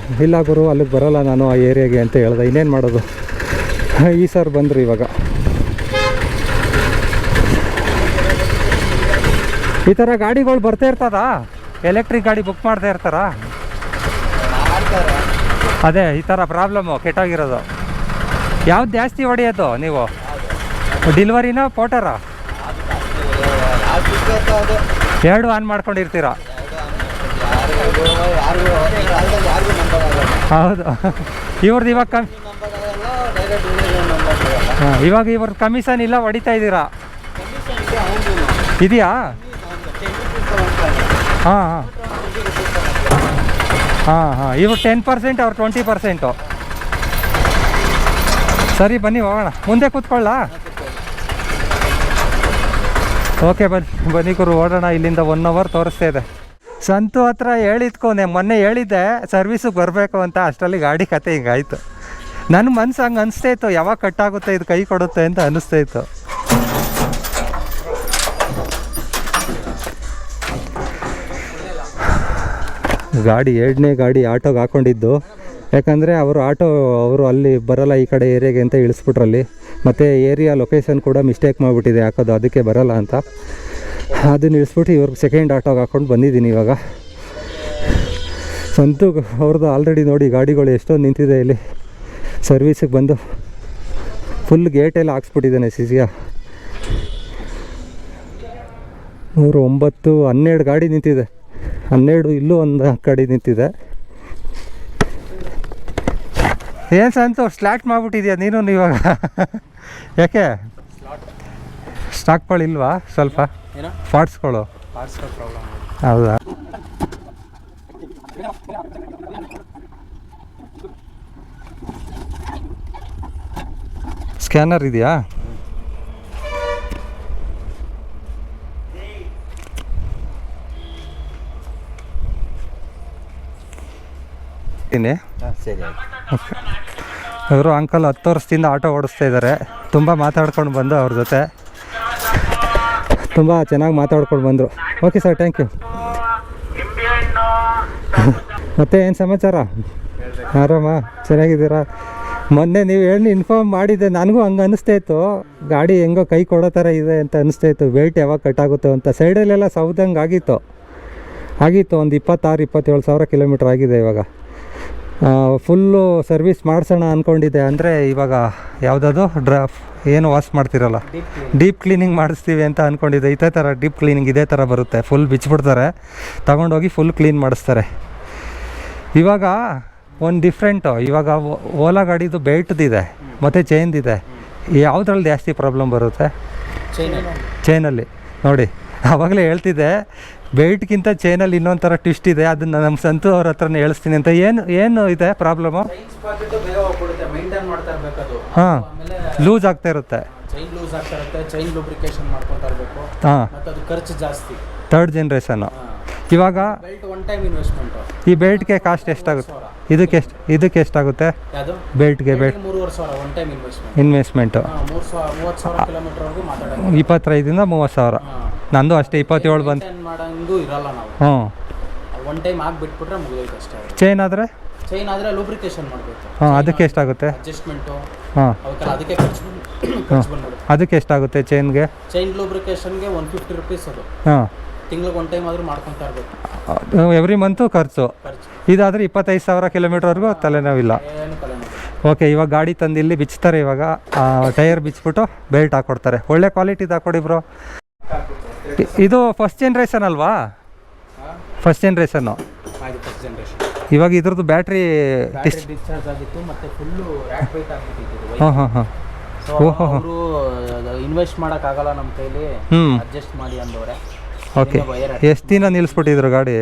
ಇಲ್ಲ ಗುರು ಅಲ್ಲಿಗೆ ಬರೋಲ್ಲ ನಾನು ಆ ಏರಿಯಾಗೆ ಅಂತ ಹೇಳ್ದೆ. ಇನ್ನೇನು ಮಾಡೋದು. ಈ ಸರ್ ಬಂದರು ಇವಾಗ. ಈ ಥರ ಗಾಡಿಗಳು ಬರ್ತಾ ಇರ್ತದಾ? ಎಲೆಕ್ಟ್ರಿಕ್ ಗಾಡಿ ಬುಕ್ ಮಾಡ್ತಾ ಇರ್ತಾರಾ? ಅದೇ ಈ ಥರ ಪ್ರಾಬ್ಲಮ್ಮು ಕೆಟ್ಟೋಗಿರೋದು. ಯಾವ್ದು ಜಾಸ್ತಿ ಹೊಡೆಯೋದು ನೀವು, ಡೆಲಿವರಿನ ಪೋಟರಾ? 2 ಆನ್ ಮಾಡ್ಕೊಂಡಿರ್ತೀರಾ? ಹೌದು. ಇವ್ರದ್ದು ಇವಾಗ ಇವ್ರದ್ದು ಕಮಿಷನ್ ಇಲ್ಲ ಹೊಡಿತಾ ಇದ್ದೀರಾ? ಇದೆಯಾ? ಹಾಂ. ಇವ್ರು 10%, ಅವ್ರು 20%. ಸರಿ ಬನ್ನಿ ಹೋಗೋಣ. ಮುಂದೆ ಕೂತ್ಕೊಳ್ಳ? ಓಕೆ ಬನ್ನಿ ಗುರು ಓಡೋಣ. ಇಲ್ಲಿಂದ 1 ಅವರ್ ತೋರಿಸ್ತಾ ಇದೆ. ಸಂತು ಹತ್ರ ಹೇಳಿದ್ಕೋನೆ, ಮೊನ್ನೆ ಹೇಳಿದ್ದೆ ಸರ್ವಿಸಿಗೆ ಬರಬೇಕು ಅಂತ. ಅಷ್ಟರಲ್ಲಿ ಗಾಡಿ ಕತೆ ಹಿಂಗಾಯಿತು. ನನ್ನ ಮನ್ಸು ಹಂಗೆ ಅನಿಸ್ತಾ ಇತ್ತು, ಯಾವಾಗ ಕಟ್ಟಾಗುತ್ತೆ ಇದು ಕೈ ಕೊಡುತ್ತೆ ಅಂತ ಅನ್ನಿಸ್ತಾ ಇತ್ತು. ಗಾಡಿ 2ನೇ ಗಾಡಿ ಆಟೋಗೆ ಹಾಕ್ಕೊಂಡಿದ್ದು. ಯಾಕಂದರೆ ಅವರು ಅಲ್ಲಿ ಬರೋಲ್ಲ ಈ ಕಡೆ ಏರಿಯಾಗೆ ಅಂತ ಇಳಿಸ್ಬಿಟ್ರಲ್ಲಿ. ಮತ್ತು ಏರಿಯಾ ಲೊಕೇಶನ್ ಕೂಡ ಮಿಸ್ಟೇಕ್ ಮಾಡಿಬಿಟ್ಟಿದೆ ಹಾಕೋದು, ಅದಕ್ಕೆ ಬರೋಲ್ಲ ಅಂತ. ಅದನ್ನ ಇಳಿಸ್ಬಿಟ್ಟು ಇವ್ರಿಗೆ ಸೆಕೆಂಡ್ ಆಟೋಗೆ ಹಾಕ್ಕೊಂಡು ಬಂದಿದ್ದೀನಿ ಇವಾಗ. ಸಂತು ಅವ್ರದ್ದು ಆಲ್ರೆಡಿ ನೋಡಿ ಗಾಡಿಗಳು ಎಷ್ಟೊಂದು ನಿಂತಿದೆ ಇಲ್ಲಿ ಸರ್ವಿಸಿಗೆ ಬಂದು. ಫುಲ್ ಗೇಟೆಲ್ಲ ಹಾಕ್ಸ್ಬಿಟ್ಟಿದ್ದಾನೆ ಸಿಸಿಯ. 9, 12 ಗಾಡಿ ನಿಂತಿದೆ. 12 ಇಲ್ಲೂ ಒಂದು ಗಾಡಿ ನಿಂತಿದೆ. ಏನು ಸಂತು ಸ್ಲಾಟ್ ಮಾಡಿಬಿಟ್ಟಿದ್ಯಾ ನೀನು ಇವಾಗ? ಯಾಕೆ ಸ್ಟಾಕ್ಗಳಿಲ್ವಾ ಸ್ವಲ್ಪ ಪಾರ್ಟ್ಸ್ಗಳು? ಹೌದಾ? ಸ್ಕ್ಯಾನರ್ ಇದೆಯಾ? ಸರಿ. ಓಕೆ. ಅವರು ಅಂಕಲ್ 10 ವರ್ಷದಿಂದ ಆಟೋ ಓಡಿಸ್ತಾ ಇದ್ದಾರೆ. ತುಂಬ ಮಾತಾಡ್ಕೊಂಡು ಬಂದು ಅವ್ರ ಜೊತೆ ತುಂಬ ಚೆನ್ನಾಗಿ ಮಾತಾಡ್ಕೊಂಡು ಬಂದರು. Okay sir, thank you. ಮತ್ತೆ ಏನು ಸಮಾಚಾರ? ಆರಾಮ? ಚೆನ್ನಾಗಿದ್ದೀರಾ? ಮೊನ್ನೆ ನೀವು ಹೇಳಿ ಇನ್ಫಾರ್ಮ್ ಮಾಡಿದ್ದೆ, ನನಗೂ ಹಂಗೆ ಅನ್ನಿಸ್ತಾ ಇತ್ತು. ಗಾಡಿ ಹೆಂಗೋ ಕೈ ಕೊಡೋ ಥರ ಇದೆ ಅಂತ ಅನ್ನಿಸ್ತಾ ಇತ್ತು. ವೆಯ್ಟ್ ಯಾವಾಗ ಕಟ್ಟಾಗುತ್ತೋ ಅಂತ. ಸೈಡಲ್ಲೆಲ್ಲ ಸೌದಂಗೆ ಆಗಿತ್ತು. ಒಂದು 26-27 ಸಾವಿರ ಕಿಲೋಮೀಟ್ರ್ ಆಗಿದೆ ಇವಾಗ. ಫುಲ್ಲು ಸರ್ವಿಸ್ ಮಾಡಿಸೋಣ ಅಂದ್ಕೊಂಡಿದ್ದೆ. ಅಂದರೆ ಇವಾಗ ಯಾವುದದು ಏನು ವಾಶ್ ಮಾಡ್ತಿರಲ್ಲ, ಡೀಪ್ ಕ್ಲೀನಿಂಗ್ ಮಾಡಿಸ್ತೀವಿ ಅಂತ ಅಂದ್ಕೊಂಡಿದ್ದೆ. ಇದೇ ಥರ ಡೀಪ್ ಕ್ಲೀನಿಂಗ್ ಇದೇ ಥರ ಬರುತ್ತೆ. ಫುಲ್ ಬಿಚ್ಚಿಬಿಡ್ತಾರೆ, ತಗೊಂಡೋಗಿ ಫುಲ್ ಕ್ಲೀನ್ ಮಾಡಿಸ್ತಾರೆ. ಇವಾಗ ಒಂದು ಡಿಫ್ರೆಂಟು. ಇವಾಗ ಓಲಾ ಗಾಡಿದು ಬೆಲ್ಟ್ದಿದೆ ಮತ್ತು ಚೈನ್ದಿದೆ. ಯಾವುದ್ರಲ್ಲಿ ಜಾಸ್ತಿ ಪ್ರಾಬ್ಲಮ್ ಬರುತ್ತೆ? ಚೈನಲ್ಲಿ. ನೋಡಿ ಆವಾಗಲೇ ಹೇಳ್ತಿದ್ದೆ, ಬೆಲ್ಟ್ಗಿಂತ ಚೈನಲ್ಲಿ ಇನ್ನೊಂದು ಥರ ಟ್ವಿಸ್ಟ್ ಇದೆ. ಅದನ್ನು ನಮ್ಮ ಸಂತು ಅವ್ರ ಹತ್ರನೇ ಹೇಳಿಸ್ತೀನಿ ಅಂತ. ಏನು ಇದೆ ಪ್ರಾಬ್ಲಮ್ಮು? ಹಾಂ, ಲೂಸ್ ಆಗ್ತಾ ಇರುತ್ತೆ. ಚೈನ್ ಲೂಬ್ರಿಕೇಶನ್ ಮಾಡ್ಕೊತಾ ಇರಬೇಕು. ಹಾಂ, ಮತ್ತು ಅದು ಖರ್ಚು ಜಾಸ್ತಿ. 3rd generation. ಇವಾಗ ಬೆಲ್ಟ್ ಒನ್ ಟೈಮ್ ಇನ್ವೆಸ್ಟ್ಮೆಂಟ್. ಈ ಬೆಲ್ಟ್ಗೆ ಕಾಸ್ಟ್ ಎಷ್ಟಾಗುತ್ತೆ? ಇದಕ್ಕೆ ಎಷ್ಟಾಗುತ್ತೆ ಬೆಲ್ಟ್ಗೆ? 3,500,000 ಒನ್ ಟೈಮ್ ಇನ್ವೆಸ್ಟ್ಮೆಂಟು. 30,000 ಕಿಲೋಮೀಟರ್ವರೆಗೂ ಮಾತಾಡೋದು. 25ರಿಂದ 30,000. ನಂದು ಅಷ್ಟೇ 27 ಬಂತು. ಮಾಡೋಂಗೂ ಇರಲ್ಲ ನಾವು. ಒನ್ ಟೈಮ್ ಆಗಿಬಿಟ್ಬಿಟ್ರೆ ಮುಗಿದೋಯ್ತು ಅಷ್ಟೇ. ಚೈನ್ ಆದರೆ ಲೂಬ್ರಿಕೇಶನ್ ಮಾಡಬೇಕು. ಅದಕ್ಕೆ ಎಷ್ಟಾಗುತ್ತೆ? ಅಡ್ಜಸ್ಟ್ಮೆಂಟು ಹಾಂ, ಅದಕ್ಕೆ ಖರ್ಚು ಖರ್ಚು ಬಂದ್ಬಿಡುತ್ತೆ. ಅದಕ್ಕೆ ಎಷ್ಟಾಗುತ್ತೆ ಚೈನ್ಗೆ? ಚೈನ್ ಲೂಬ್ರಿಕೇಶನ್ಗೆ 150 ರುಪೀಸ್ ಅದು. ಹಾಂ, ತಿಂಗ್ಳಿಗೆ 1 ಟೈಮ್ ಆದರೂ ಮಾಡ್ಕೊತಾ ಇರಬೇಕು. ಎವ್ರಿ ಮಂತು ಖರ್ಚು. ಇದಾದರೆ 25,000 ಕಿಲೋಮೀಟರ್ವರೆಗೂ ತಲೆನೋವಿಲ್ಲ. ಏನು ತಲೆನೋವು. ಓಕೆ, ಇವಾಗ ಗಾಡಿ ತಂದು ಇಲ್ಲಿ ಬಿಚ್ತಾರೆ. ಇವಾಗ ಟೈರ್ ಬಿಚ್ಬಿಟ್ಟು ಬೆಲ್ಟ್ ಹಾಕ್ಕೊಡ್ತಾರೆ. ಒಳ್ಳೆ ಕ್ವಾಲಿಟಿದು ಹಾಕ್ಕೊಡಿ ಬ್ರೋ. ಇದು ಫಸ್ಟ್ ಜನ್ರೇಷನ್ ಅಲ್ವಾ? First generation. ಇದು ಫಸ್ಟ್ ಜನ್ರೇಷನ್. ಇವಾಗ ಇದ್ರದ್ದು ಬ್ಯಾಟ್ರಿ ಡಿಸ್ಚಾರ್ಜ್ ಆಗಿತ್ತು ಮತ್ತು ಫುಲ್ಲು ರ್ಯಾಟ್ ವೆಯ್ಟ್ ಆಗಿತ್ತು. ಹಾಂ ಹಾಂ ಹಾಂ. ಓಹೋ, ಅವರು ಇನ್ವೆಸ್ಟ್ ಮಾಡೋಕ್ಕಾಗಲ್ಲ ನಮ್ಮ ಕೈಲಿ, ಅಡ್ಜಸ್ಟ್ ಮಾಡಿ ಅಂದವ್ರೆ. ಓಕೆ, ಎಷ್ಟು ದಿನ ನಿಲ್ಲಿಸ್ಬಿಟ್ಟಿದ್ರು ಗಾಡಿ?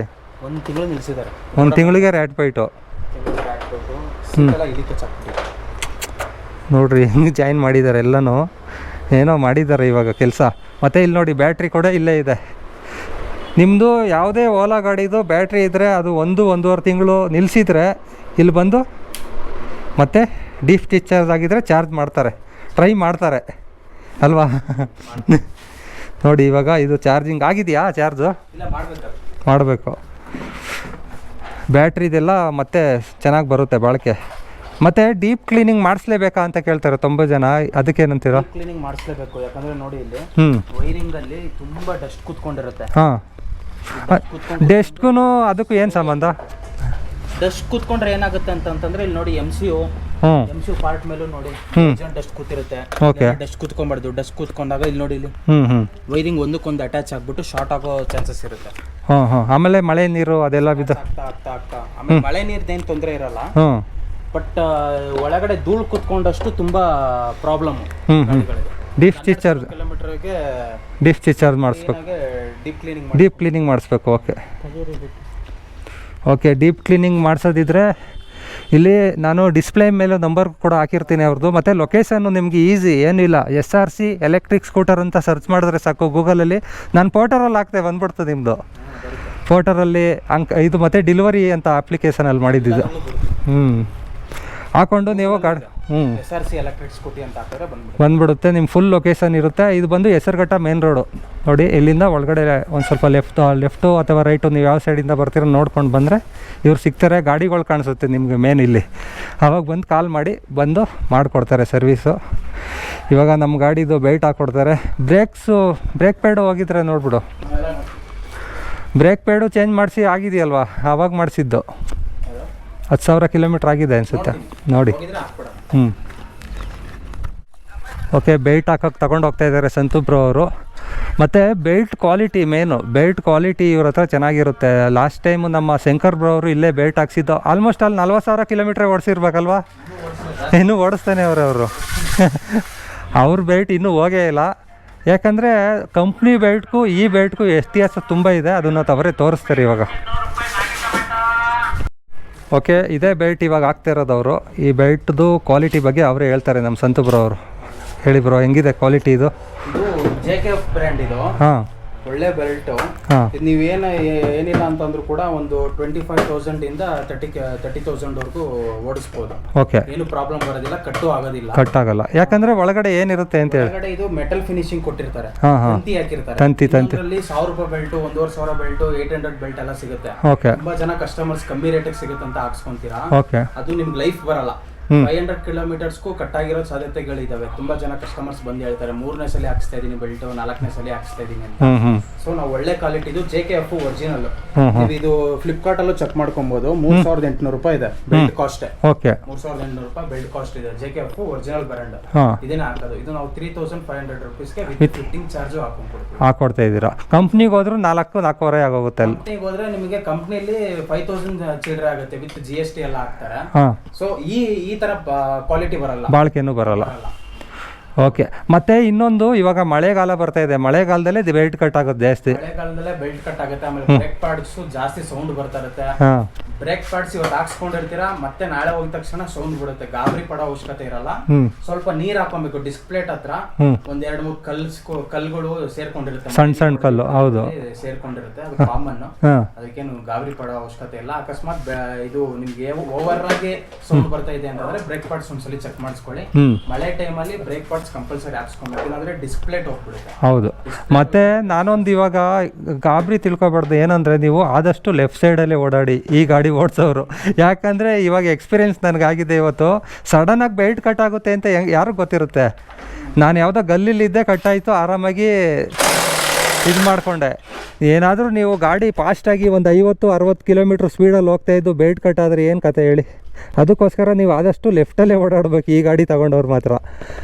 1 ತಿಂಗಳು ನಿಲ್ಲಿಸಿದ್ದಾರೆ. 1 ತಿಂಗಳಿಗೆ ರ್ಯಾಟ್ ಬೈಟು. ನೋಡ್ರಿ ಹೆಂಗೆ ಜಾಯಿನ್ ಮಾಡಿದ್ದಾರೆ ಎಲ್ಲನೂ, ಏನೋ ಮಾಡಿದ್ದಾರೆ ಇವಾಗ ಕೆಲಸ. ಮತ್ತು ಇಲ್ಲಿ ನೋಡಿ ಬ್ಯಾಟ್ರಿ ಕೂಡ ಇಲ್ಲೇ ಇದೆ. ನಿಮ್ಮದು ಯಾವುದೇ ಓಲಾ ಗಾಡಿದು ಬ್ಯಾಟ್ರಿ ಇದ್ದರೆ ಅದು 1-1.5 ತಿಂಗಳು ನಿಲ್ಲಿಸಿದ್ರೆ ಇಲ್ಲಿ ಬಂದು ಮತ್ತೆ ಡೀಪ್ ಡಿಸ್ಚಾರ್ಜ್ ಆಗಿದ್ದರೆ ಚಾರ್ಜ್ ಮಾಡ್ತಾರೆ, ಟ್ರೈ ಮಾಡ್ತಾರೆ ಅಲ್ವಾ? ನೋಡಿ ಇವಾಗ ಇದು ಚಾರ್ಜಿಂಗ್ ಆಗಿದೆಯಾ? ಚಾರ್ಜು ಮಾಡಬೇಕು. ಬ್ಯಾಟ್ರಿದೆಲ್ಲ ಮತ್ತೆ ಚೆನ್ನಾಗಿ ಬರುತ್ತೆ ಬಾಳಿಕೆ. ಮತ್ತು ಡೀಪ್ ಕ್ಲೀನಿಂಗ್ ಮಾಡಿಸ್ಲೇಬೇಕಾ ಅಂತ ಕೇಳ್ತಾರೆ 90 ಜನ. ಅದಕ್ಕೇನಂತೀರ? ಕ್ಲೀನಿಂಗ್ ಮಾಡಿಸ್ಲೇಬೇಕು. ಯಾಕಂದರೆ ನೋಡಿ ಇಲ್ಲಿ ವೈರಿಂಗಲ್ಲಿ ತುಂಬ ಡಸ್ಟ್ ಕೂತ್ಕೊಂಡಿರುತ್ತೆ. ಹಾಂ, ಡಸ್ಟ್ಗೂ ಅದಕ್ಕೂ ಏನು ಸಂಬಂಧ? ಡಸ್ಟ್ ಕೂತ್ಕೊಂಡ್ರೆ ಏನಾಗುತ್ತೆ ಅಂತಂದ್ರೆ ಇಲ್ಲಿ ನೋಡಿ ಎಮ್ ಸಿ ಯು ಪಾರ್ಟ್ ಮೇಲೂ ನೋಡಿ ಡಸ್ಟ್ ಕೂತಿರುತ್ತೆ. ಡಸ್ಟ್ ಕೂತ್ಕೊಂಬಾರ್ದು. ಡಸ್ಟ್ ಕೂತ್ಕೊಂಡಾಗ ಇಲ್ಲಿ ನೋಡಿ ಇಲ್ಲಿ ವೈರಿಂಗ್ ಒಂದಕ್ಕೊಂದು ಅಟ್ಯಾಚ್ ಆಗ್ಬಿಟ್ಟು ಶಾರ್ಟ್ ಆಗೋ ಚಾನ್ಸಸ್ ಇರುತ್ತೆ. ಆಮೇಲೆ ಮಳೆ ನೀರು ಅದೆಲ್ಲ ಆಗ್ತಾ ಆಮೇಲೆ ಮಳೆ ನೀರ್ದೇನು ತೊಂದರೆ ಇರಲ್ಲ. ಬಟ್ ಒಳಗಡೆ ಧೂಳು ಕೂತ್ಕೊಂಡಷ್ಟು ತುಂಬಾ ಪ್ರಾಬ್ಲಮ್. ಡೀಪ್ ಡಿಸ್ಚಾರ್ಜ್ ಕಿಲೋಮೀಟರ್ಗೆ ಡೀಪ್ ಡಿಸ್ಚಾರ್ಜ್ ಮಾಡಿಸ್ಬೇಕು. ಡೀಪ್ ಕ್ಲೀನಿಂಗ್ ಮಾಡಿಸ್ಬೇಕು. ಓಕೆ, ಡೀಪ್ ಕ್ಲೀನಿಂಗ್ ಮಾಡಿಸೋದಿದ್ರೆ ಇಲ್ಲಿ ನಾನು ಡಿಸ್ಪ್ಲೇ ಮೇಲೆ ನಂಬರ್ ಕೂಡ ಹಾಕಿರ್ತೀನಿ ಅವ್ರದ್ದು. ಮತ್ತು ಲೊಕೇಶನ್ನು ನಿಮಗೆ ಈಸಿ, ಏನಿಲ್ಲ. SRC ಎಲೆಕ್ಟ್ರಿಕ್ ಸ್ಕೂಟರ್ ಅಂತ ಸರ್ಚ್ ಮಾಡಿದ್ರೆ ಸಾಕು ಗೂಗಲಲ್ಲಿ. ನಾನು ಪೋರ್ಟರಲ್ಲಿ ಹಾಕ್ತೆ, ಬಂದ್ಬಿಡ್ತದೆ ನಿಮ್ಮದು ಪೋರ್ಟರಲ್ಲಿ. ಇದು ಮತ್ತು ಡೆಲಿವರಿ ಅಂತ ಅಪ್ಲಿಕೇಶನಲ್ಲಿ ಮಾಡಿದ್ದು. ಹಾಕ್ಕೊಂಡು ನೀವು ಗಾಡಿ SRC ಎಲೆಕ್ಟ್ರಿಕ್ ಸ್ಕೂಟಿ ಅಂತ ಹಾಕಿದ್ರೆ ಬಂದ್ಬಿಡುತ್ತೆ. ನಿಮ್ಮ ಫುಲ್ ಲೊಕೇಶನ್ ಇರುತ್ತೆ. ಇದು ಬಂದು ಹೆಸರುಘಟ್ಟ ಮೇನ್ ರೋಡು ನೋಡಿ. ಇಲ್ಲಿಂದ ಒಳಗಡೆ ಒಂದು ಸ್ವಲ್ಪ ಲೆಫ್ಟು ಅಥವಾ ರೈಟು ನೀವು ಯಾವ ಸೈಡಿಂದ ಬರ್ತೀರ ನೋಡ್ಕೊಂಡು ಬಂದರೆ ಇವ್ರು ಸಿಗ್ತಾರೆ. ಗಾಡಿಗಳು ಕಾಣಿಸುತ್ತೆ ನಿಮಗೆ ಮೇನ್ ಇಲ್ಲಿ. ಆವಾಗ ಬಂದು ಕಾಲ್ ಮಾಡಿ ಬಂದು ಮಾಡಿಕೊಡ್ತಾರೆ ಸರ್ವೀಸು. ಇವಾಗ ನಮ್ಮ ಗಾಡಿದು ಬೆಲ್ಟ್ ಹಾಕ್ಕೊಡ್ತಾರೆ. ಬ್ರೇಕ್ ಪ್ಯಾಡು ಹೋಗಿದ್ರೆ ನೋಡ್ಬಿಡು. ಬ್ರೇಕ್ ಪ್ಯಾಡು ಚೇಂಜ್ ಮಾಡಿಸಿ ಆಗಿದೆಯಲ್ವಾ? ಆವಾಗ ಮಾಡಿಸಿದ್ದು 10,000 ಕಿಲೋಮೀಟ್ರ್ ಆಗಿದೆ ಅನಿಸುತ್ತೆ ನೋಡಿ. ಓಕೆ, ಬೆಲ್ಟ್ ಹಾಕೋಕ್ಕೆ ತಗೊಂಡು ಹೋಗ್ತಾ ಇದ್ದಾರೆ ಸಂತು ಬ್ರೋ ಅವರು. ಮತ್ತು belt quality main. Belt quality ಇವ್ರ ಹತ್ರ ಚೆನ್ನಾಗಿರುತ್ತೆ. ಲಾಸ್ಟ್ ಟೈಮು ನಮ್ಮ ಶಂಕರ್ ಬ್ರೋ ಅವರು ಇಲ್ಲೇ ಬೆಲ್ಟ್ ಹಾಕ್ಸಿದ್ದು. ಆಲ್ಮೋಸ್ಟ್ ಅಲ್ಲಿ 40,000 ಕಿಲೋಮೀಟ್ರ್ ಓಡಿಸಿರ್ಬೇಕಲ್ವಾ? ಇನ್ನೂ ಓಡಿಸ್ತಾನೆ ಅವರು ಅವ್ರ ಬೆಲ್ಟ್ ಇನ್ನೂ ಹೋಗೇ ಇಲ್ಲ. ಯಾಕಂದರೆ ಕಂಪ್ನಿ ಬೆಲ್ಟ್ಗೂ ಈ ಬೆಲ್ಟ್ಗೂ ವ್ಯತ್ಯಾಸ ತುಂಬ ಇದೆ. ಅದನ್ನು ಅವರೇ ತೋರಿಸ್ತಾರೆ ಇವಾಗ. ಓಕೆ, ಇದೇ ಬೆಲ್ಟ್ ಇವಾಗ ಆಗ್ತಾ ಇರೋದು ಅವರು. ಈ ಬೆಲ್ಟ್ದು ಕ್ವಾಲಿಟಿ ಬಗ್ಗೆ ಅವರೇ ಹೇಳ್ತಾರೆ ನಮ್ಮ ಸಂತು ಬ್ರೋ ಅವರು. ಹೇಳಿ ಬ್ರೋ, ಹೆಂಗಿದೆ ಕ್ವಾಲಿಟಿ ಇದು? JKF ಬ್ರ್ಯಾಂಡ್ ಇದು. ಹಾಂ, ಒಳ್ಳೆ ಬೆಲ್ಟ್. ನೀವೇನು ಏನಿಲ್ಲ ಅಂತಂದ್ರೂ ಕೂಡ ಒಂದು 25,000 ಇಂದ 30,000 ವರೆಗೂ ಓಡಿಸ್ಬೋದು. ಓಕೆ, ಏನು ಪ್ರಾಬ್ಲಮ್ ಬರೋದಿಲ್ಲ, ಕಟ್ ಆಗಲ್ಲ. ಯಾಕಂದ್ರೆ ಒಳಗಡೆ ಏನಿರುತ್ತೆ ಅಂತ ಹೇಳಿ ಒಳಗಡೆ ಇದು ಮೆಟಲ್ ಫಿನಿಶಿಂಗ್ ಕೊಟ್ಟಿರ್ತಾರೆ. ತಂತಿ ಹಾಕಿರ್ತಾರೆ. ತಂತಿ 1,000 ರೂಪಾಯಿ ಬೆಲ್ಟ್, 1,500 ಬೆಲ್ಟ್, 800 ಬೆಲ್ಟ್ ಎಲ್ಲ ಸಿಗುತ್ತೆ. ತುಂಬಾ ಜನ ಕಸ್ಟಮರ್ಸ್ ಕಮ್ಮಿ ರೇಟಿಗೆ ಸಿಗುತ್ತೆ ಅಂತ ಹಾಕ್ಸ್ಕೊಂತೀರಾ. ಅದು ನಿಮ್ಗೆ ಲೈಫ್ ಬರಲ್ಲ. 500 ಕಿಲೋಮೀಟರ್ಸ್ಗೂ ಕಟ್ ಆಗಿರೋ ಸಾಧ್ಯತೆಗಳಿದಾವೆ. ತುಂಬಾ ಜನ ಕಸ್ಟಮರ್ಸ್ ಬಂದು ಹೇಳ್ತಾರೆ 3ನೇ ಸಲ ಹಾಕ್ಸ್ತಾ ಇದೀನಿ ಬೆಲ್ಟ್, 4ನೇ ಸಲ ಹಾಕ್ಸ್ತಾ ಇದೀನಿ ಅಂತ. ಸೊ ನಾವು ಒಳ್ಳೆ ಕ್ವಾಲಿಟಿದು JKF ಒರಿಜಿನಲ್. ಇದು ಫ್ಲಿಪ್ಕಾರ್ಟ್ ಅಲ್ಲೂ ಚೆಕ್ ಮಾಡ್ಕೊಬಹುದು. 3,800 ರೂಪಾಯಿ ಇದೆ ಬೆಲ್ಟ್ ಕಾಸ್ಟ್. 3,800 ರೂಪಾಯಿ ಬೆಲ್ಟ್ ಕಾಸ್ಟ್ ಇದೆ. JKF ಒರಿಜಿನಲ್ ಬ್ರ್ಯಾಂಡ್ ಇದನ್ನ ಹಾಕೋದು. ಇದು ನಾವು 3,500 ರೂಪೀಸ್ಗೆ ವಿತ್ ಫಿಟ್ಟಿಂಗ್ ಚಾರ್ಜ್ ಹಾಕೊಡ್ತಾ ಇದೀರಾ. ಕಂಪ್ನಿಗೆ ಹೋದ್ರು 4,500 ಆಗೋಗುತ್ತೆ. ಕಂಪ್ನಿಗೆ ಹೋದ್ರೆ ನಿಮಗೆ ಕಂಪ್ನಿಯಲ್ಲಿ 5,000 ಚಿಲ್ಲರೆ ಆಗುತ್ತೆ ವಿತ್ GST ಎಲ್ಲ ಹಾಕ್ತಾರೆ. ಸೊ ಈ ತರ ಕ್ವಾಲಿಟಿ ಬರಲ್ಲ, ಬಾಳಿಕೆನೂ ಬರಲ್ಲ. ಓಕೆ, ಮತ್ತೆ ಇನ್ನೊಂದು, ಇವಾಗ ಮಳೆಗಾಲ ಬರ್ತಾ ಇದೆ. ಮಳೆಗಾಲದಲ್ಲೇ ಬೆಲ್ಟ್ ಕಟ್ ಆಗೋದು ಜಾಸ್ತಿ. ಮಳೆಗಾಲದಲ್ಲೇ ಬೆಲ್ಟ್ ಕಟ್ ಆಗುತ್ತೆ. ಆಮೇಲೆ ಬ್ರೇಕ್ ಪ್ಯಾಡ್ಸ್ ಜಾಸ್ತಿ ಸೌಂಡ್ ಬರ್ತಾ ಇರುತ್ತೆ. ಬ್ರೇಕ್ ಪ್ಯಾಡ್ಸ್ ಇವತ್ತು ಹಾಕ್ಸ್ಕೊಂಡಿರ್ತೀರಾ, ಮತ್ತೆ ನಾಳೆ ಹೋಗಿದ ತಕ್ಷಣ ಸೌಂಡ್ ಬಿಡುತ್ತೆ. ಗಾಬರಿ ಪಡೋ ಅವಶ್ಯಕತೆ ಇರಲ್ಲ. ಸ್ವಲ್ಪ ನೀರ್ ಹಾಕೊಬೇಕು. ಡಿಸ್ಪ್ಲೇಟ್ ಹತ್ರ ಒಂದ್ 2-3 ಕಲ್ಗಳು ಸೇರ್ಕೊಂಡಿರುತ್ತೆ. ಸಣ್ಣ ಕಲ್ಲು, ಹೌದು, ಸೇರ್ಕೊಂಡಿರುತ್ತೆ. ಅದು ಕಾಮನ್. ಅದಕ್ಕೇನು ಗಾಬರಿ ಪಡೋ ಅವಶ್ಯಕತೆ ಇಲ್ಲ. ಅಕಸ್ಮಾತ್ ಇದು ನಿಮ್ಗೆ ಓವರ್ ಆಗಿ ಸೌಂಡ್ ಬರ್ತಾ ಇದೆ ಅಂತಂದ್ರೆ ಬ್ರೇಕ್ ಪ್ಯಾಡ್ಸ್ ಒಂದ್ಸಲಿ ಚೆಕ್ ಮಾಡಿಸ್ಕೊಳ್ಳಿ. ಮಳೆ ಟೈಮಲ್ಲಿ ಬ್ರೇಕ್ ಪ್ಯಾಡ್ಸ್ ಕಂಪಲ್ಸರಿ ಹಾಕ್ಸ್ಕೊಬೇಕು, ಇಲ್ಲಾಂದ್ರೆ ಡಿಸ್ಪ್ಲೇಟ್ ಹೋಗ್ಬಿಡುತ್ತೆ. ಹೌದು. ಮತ್ತೆ ನಾನೊಂದು ಇವಾಗ ಗಾಬರಿ ತಿಳ್ಕೊಬಾರ್ದು. ಏನಂದ್ರೆ ನೀವು ಆದಷ್ಟು ಲೆಫ್ಟ್ ಸೈಡಲ್ಲೇ ಓಡಾಡಿ ಈ ಗಾಡಿ ಓಡಿಸೋರು. ಯಾಕಂದರೆ ಇವಾಗ ಎಕ್ಸ್ಪೀರಿಯೆನ್ಸ್ ನನಗಾಗಿದೆ. ಇವತ್ತು ಸಡನ್ನಾಗಿ ಬೆಲ್ಟ್ ಕಟ್ ಆಗುತ್ತೆ ಅಂತ ಯಾರಿಗೆ ಗೊತ್ತಿರುತ್ತೆ? ನಾನು ಯಾವುದೋ ಗಲ್ಲಿಲಿದ್ದೆ ಕಟ್ಟಾಯಿತು, ಆರಾಮಾಗಿ ಇದು ಮಾಡಿಕೊಂಡೆ. ಏನಾದರೂ ನೀವು ಗಾಡಿ ಫಾಸ್ಟಾಗಿ ಒಂದು 50-60 ಕಿಲೋಮೀಟ್ರ್ ಸ್ಪೀಡಲ್ಲಿ ಹೋಗ್ತಾಯಿದ್ದು ಬೆಲ್ಟ್ ಕಟ್ಟಾದರೆ ಏನು ಕತೆ ಹೇಳಿ. ಅದಕ್ಕೋಸ್ಕರ ನೀವು ಆದಷ್ಟು ಲೆಫ್ಟಲ್ಲೇ ಓಡಾಡಬೇಕು ಈ ಗಾಡಿ ತೊಗೊಂಡವ್ರು ಮಾತ್ರ.